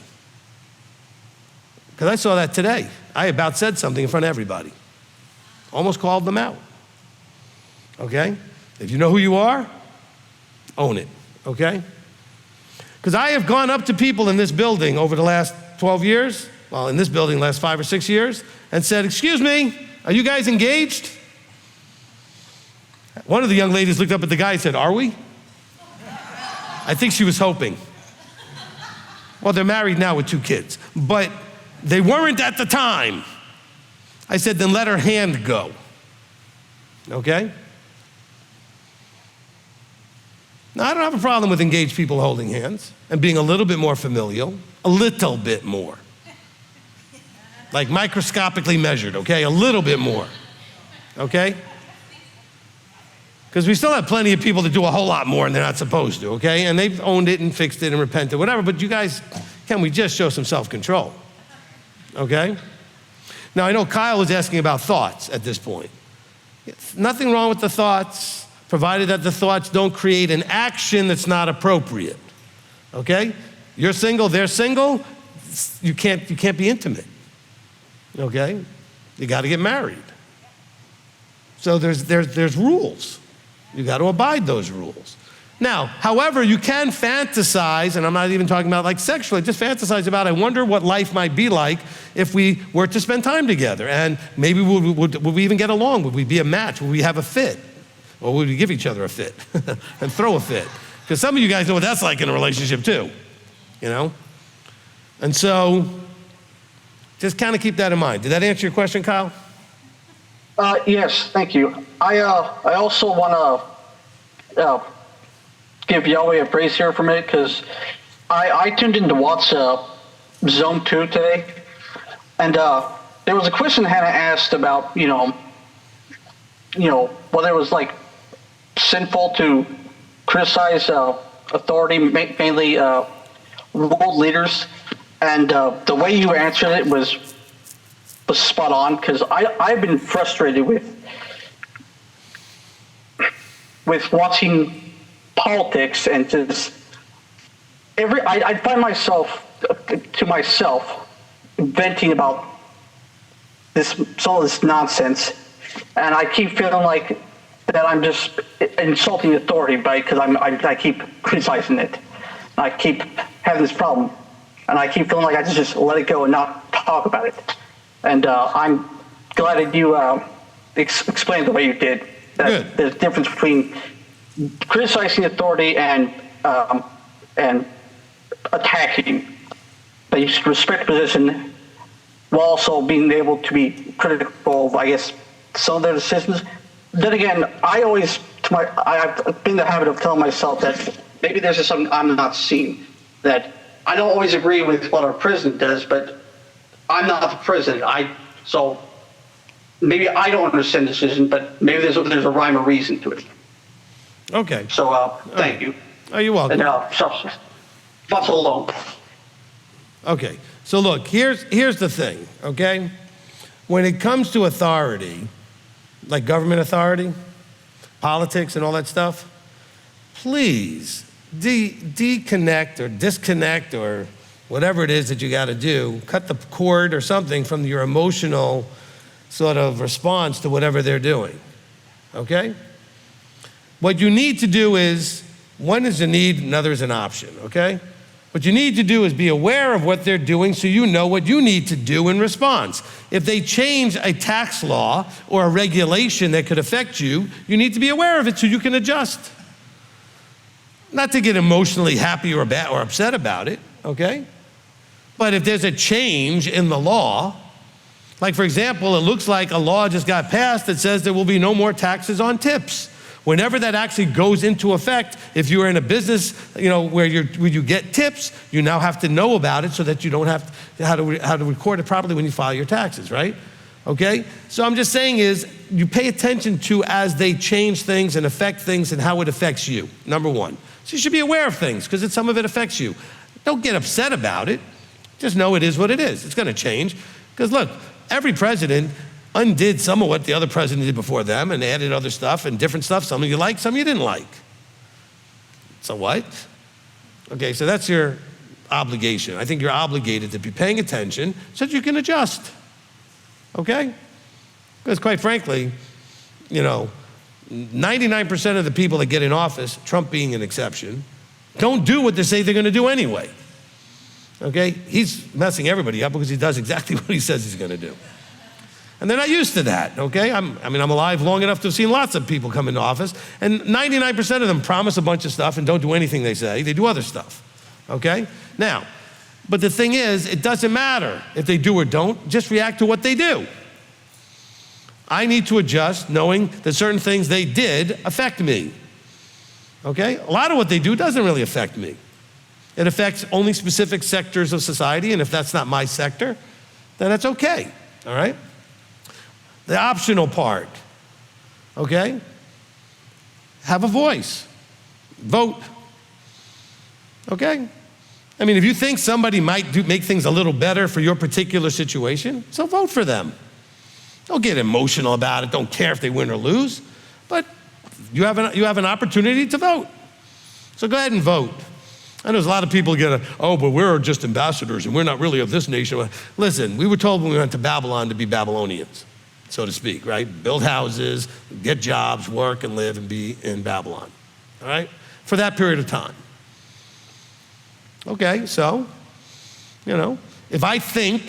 Because I saw that today. I about said something in front of everybody. Almost called them out. Okay? If you know who you are, own it, okay? Because I have gone up to people in this building over the last 12 years, well, in this building, last 5 or 6 years, and said, excuse me, are you guys engaged? One of the young ladies looked up at the guy and said, are we? I think she was hoping. Well, they're married now with 2 kids, but they weren't at the time. I said, then let her hand go, okay? Now, I don't have a problem with engaged people holding hands and being a little bit more familial, a little bit more. Like microscopically measured, okay? A little bit more, okay? Because we still have plenty of people that do a whole lot more than they're not supposed to, okay? And they've owned it and fixed it and repented, whatever, but you guys, can we just show some self-control, okay? Now, I know Kyle was asking about thoughts at this point. Nothing wrong with the thoughts, provided that the thoughts don't create an action that's not appropriate, okay? You're single, they're single, you can't be intimate, okay? You gotta get married. So there's rules. You gotta abide those rules. Now, however, you can fantasize, and I'm not even talking about like sexually, just fantasize about, I wonder what life might be like if we were to spend time together, and maybe would we even get along? Would we be a match? Would we have a fit? Or would we give each other a fit and throw a fit? Because some of you guys know what that's like in a relationship too, you know? And so just kind of keep that in mind. Did that answer your question, Kyle? Yes, thank you. I also want to give Yahweh a praise here for a minute, because I tuned in to watch Zone 2 today, and there was a question Hannah asked about, whether it was like sinful to criticize authority, mainly world leaders, and the way you answered it was spot on, because I've been frustrated with watching politics, and just I find myself venting about some of this nonsense, and I keep feeling like that I'm just insulting authority because I keep criticizing it. I keep having this problem, and I keep feeling like I just let it go and not talk about it. And I'm glad that you explained the way you did. That there's a difference between criticizing authority and attacking. That you should respect position while also being able to be critical of, I guess, some of their decisions. Then again, I've been in the habit of telling myself that maybe there's just something I'm not seeing. That I don't always agree with what our president does, but I'm not the president. So maybe I don't understand the decision, but maybe there's a rhyme or reason to it. Okay. So thank you. Oh, you're welcome. And not so long. Okay. So look, here's the thing, okay? When it comes to authority, like government authority, politics and all that stuff, please deconnect or disconnect or whatever it is that you got to do, cut the cord or something from your emotional sort of response to whatever they're doing, okay? What you need to do is, one is a need, another is an option, okay? What you need to do is be aware of what they're doing so you know what you need to do in response. If they change a tax law or a regulation that could affect you, you need to be aware of it so you can adjust. Not to get emotionally happy or bad or upset about it, okay? But if there's a change in the law, like for example, it looks like a law just got passed that says there will be no more taxes on tips. Whenever that actually goes into effect, if you're in a business, where you get tips, you now have to know about it so that you don't have how to record it properly when you file your taxes, right? Okay? So I'm just saying is, you pay attention to as they change things and affect things and how it affects you, number one. So you should be aware of things because some of it affects you. Don't get upset about it. Just know it is what it is. It's going to change. Because look, every president undid some of what the other president did before them and added other stuff and different stuff. Some of you like, some you didn't like. So what? Okay, so that's your obligation. I think you're obligated to be paying attention so that you can adjust. Okay? Because quite frankly, 99% of the people that get in office, Trump being an exception, don't do what they say they're going to do anyway. Okay? He's messing everybody up because he does exactly what he says he's going to do. And they're not used to that, okay? I'm alive long enough to have seen lots of people come into office, and 99% of them promise a bunch of stuff and don't do anything they say. They do other stuff, okay? Now, but the thing is, it doesn't matter if they do or don't, just react to what they do. I need to adjust knowing that certain things they did affect me, okay? A lot of what they do doesn't really affect me. It affects only specific sectors of society, and if that's not my sector, then that's okay, all right? The optional part, okay? Have a voice. Vote, okay? If you think somebody might make things a little better for your particular situation, so vote for them. Don't get emotional about it. Don't care if they win or lose. But you have an opportunity to vote. So go ahead and vote. I know there's a lot of people but we're just ambassadors and we're not really of this nation. Listen, we were told when we went to Babylon to be Babylonians, so to speak, right? Build houses, get jobs, work and live and be in Babylon, all right? For that period of time. Okay, so, if I think,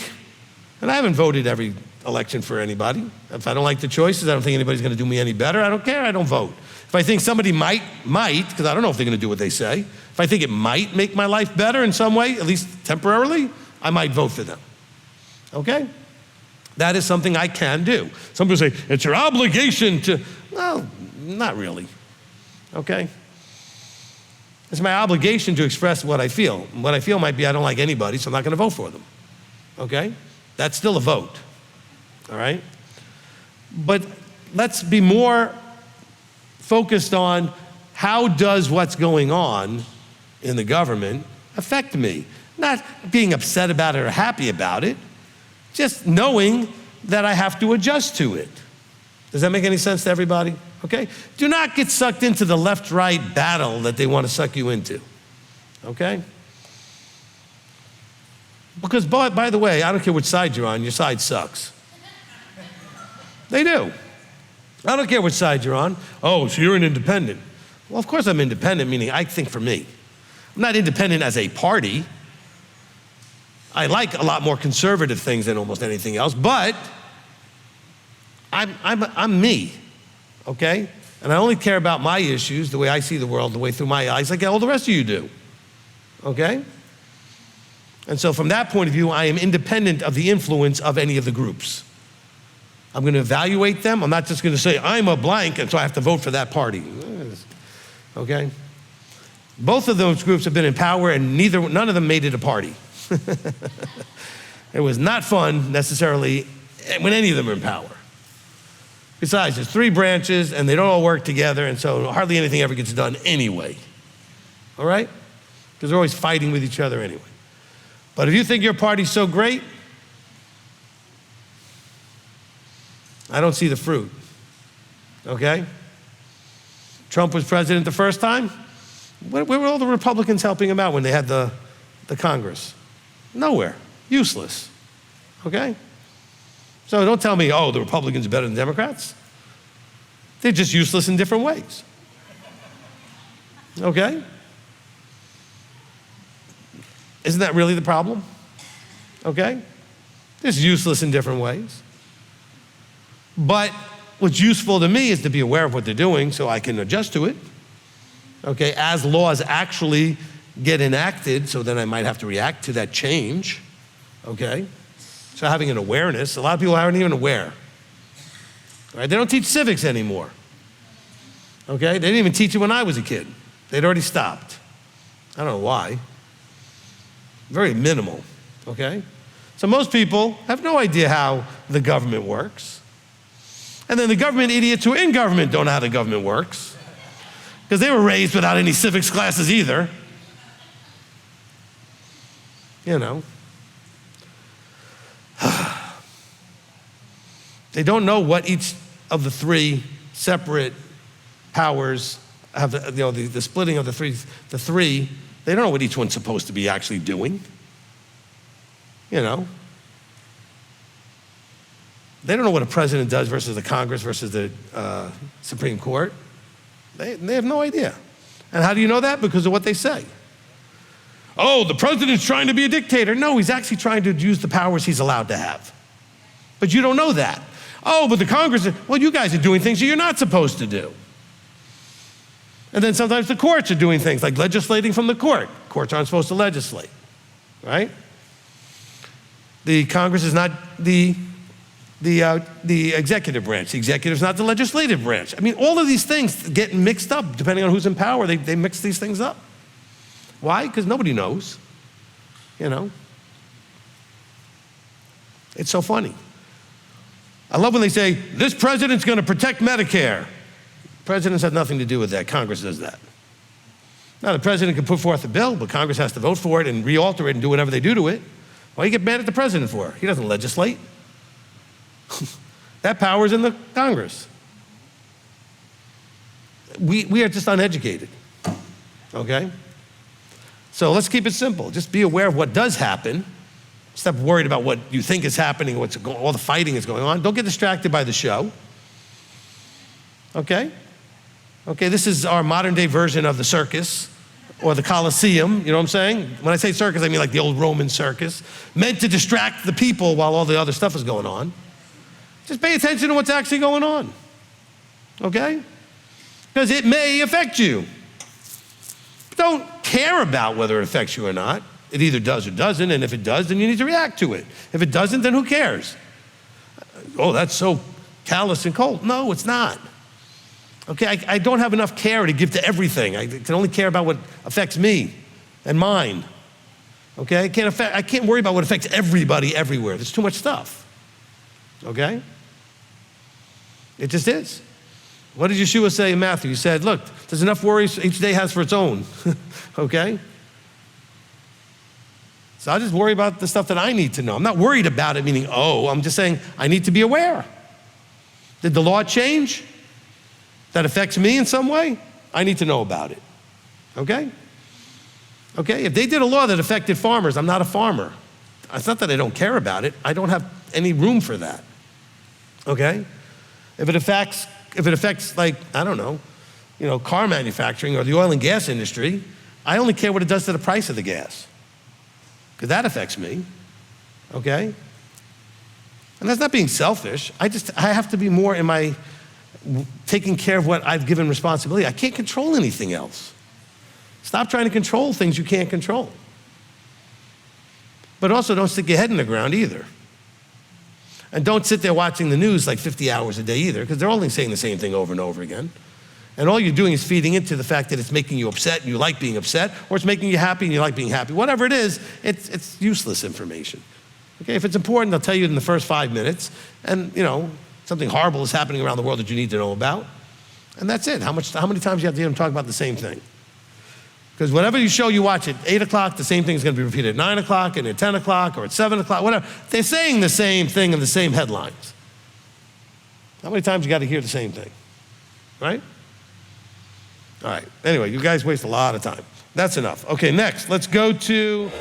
and I haven't voted every election for anybody. If I don't like the choices, I don't think anybody's going to do me any better, I don't care, I don't vote. If I think somebody might, because I don't know if they're going to do what they say, if I think it might make my life better in some way, at least temporarily, I might vote for them. Okay? That is something I can do. Some people say, it's your obligation to, well, not really. Okay? It's my obligation to express what I feel. What I feel might be I don't like anybody, so I'm not going to vote for them. Okay? That's still a vote. All right? But let's be more focused on how does what's going on in the government affect me? Not being upset about it or happy about it, just knowing that I have to adjust to it. Does that make any sense to everybody? Okay? Do not get sucked into the left-right battle that they want to suck you into. Okay? Because by the way, I don't care which side you're on, your side sucks. They do. I don't care which side you're on. Oh, so you're an independent. Well, of course I'm independent, meaning I think for me. I'm not independent as a party. I like a lot more conservative things than almost anything else, but I'm me, okay? And I only care about my issues, the way I see the world, the way through my eyes, like all the rest of you do, okay? And so from that point of view, I am independent of the influence of any of the groups. I'm going to evaluate them. I'm not just going to say, I'm a blank, and so I have to vote for that party. Okay? Both of those groups have been in power, and none of them made it a party. It was not fun, necessarily, when any of them are in power. Besides, there's 3 branches, and they don't all work together, and so hardly anything ever gets done anyway. All right? Because they're always fighting with each other anyway. But if you think your party's so great, I don't see the fruit, okay? Trump was president the first time. Where were all the Republicans helping him out when they had the Congress? Nowhere, useless, okay? So don't tell me, oh, the Republicans are better than Democrats. They're just useless in different ways, okay? Isn't that really the problem? Okay? Just useless in different ways. But what's useful to me is to be aware of what they're doing so I can adjust to it. Okay, as laws actually get enacted, so then I might have to react to that change. Okay? So having an awareness, a lot of people aren't even aware. Right? They don't teach civics anymore. Okay? They didn't even teach it when I was a kid. They'd already stopped. I don't know why. Very minimal, okay? So most people have no idea how the government works. And then the government idiots who are in government don't know how the government works, because they were raised without any civics classes either. You know. They don't know what each of the 3 separate powers have, the splitting of the three, they don't know what each one's supposed to be actually doing. You know. They don't know what a president does versus the Congress versus the Supreme Court. They have no idea. And how do you know that? Because of what they say. Oh, the president's trying to be a dictator. No, he's actually trying to use the powers he's allowed to have. But you don't know that. Oh, but the Congress, well, you guys are doing things that you're not supposed to do. And then sometimes the courts are doing things like legislating from the court. Courts aren't supposed to legislate, right? The Congress is not the executive branch. The executive is not the legislative branch. I mean, all of these things get mixed up depending on who's in power. They mix these things up. Why? Because nobody knows, you know. It's so funny. I love when they say, this president's going to protect Medicare. Presidents have nothing to do with that. Congress does that. Now, the president can put forth a bill, but Congress has to vote for it and re-alter it and do whatever they do to it. Why do you get mad at the president for? He doesn't legislate. That power's in the Congress. We are just uneducated, okay? So let's keep it simple. Just be aware of what does happen. Stop worried about what you think is happening, all the fighting is going on. Don't get distracted by the show, okay? Okay, this is our modern day version of the circus or the Colosseum, you know what I'm saying? When I say circus, I mean like the old Roman circus, meant to distract the people while all the other stuff is going on. Just pay attention to what's actually going on, okay? Because it may affect you. Don't care about whether it affects you or not. It either does or doesn't, and if it does, then you need to react to it. If it doesn't, then who cares? Oh, that's so callous and cold. No, it's not. Okay, I don't have enough care to give to everything. I can only care about what affects me and mine. Okay, I can't worry about what affects everybody everywhere. There's too much stuff. Okay? It just is. What did Yeshua say in Matthew? He said, look, there's enough worries each day has for its own. Okay? So I just worry about the stuff that I need to know. I'm not worried about it, meaning, I'm just saying I need to be aware. Did the law change? That affects me in some way? I need to know about it. Okay? Okay, if they did a law that affected farmers, I'm not a farmer. It's not that I don't care about it. I don't have any room for that. Okay? If it affects like, I don't know, car manufacturing or the oil and gas industry, I only care what it does to the price of the gas. Because that affects me. Okay? And that's not being selfish. I have to be more in my taking care of what I've given responsibility. I can't control anything else. Stop trying to control things you can't control. But also don't stick your head in the ground either. And don't sit there watching the news like 50 hours a day either, because they're only saying the same thing over and over again. And all you're doing is feeding into the fact that it's making you upset and you like being upset, or it's making you happy and you like being happy. Whatever it is, it's useless information. Okay, if it's important, they'll tell you in the first 5 minutes, and something horrible is happening around the world that you need to know about. And that's it. How many times do you have to hear them talk about the same thing? Because whatever show you watch at 8 o'clock, the same thing is going to be repeated at 9 o'clock and at 10 o'clock or at 7 o'clock, whatever. They're saying the same thing in the same headlines. How many times you got to hear the same thing? Right? All right. Anyway, you guys waste a lot of time. That's enough. Okay, next, let's go to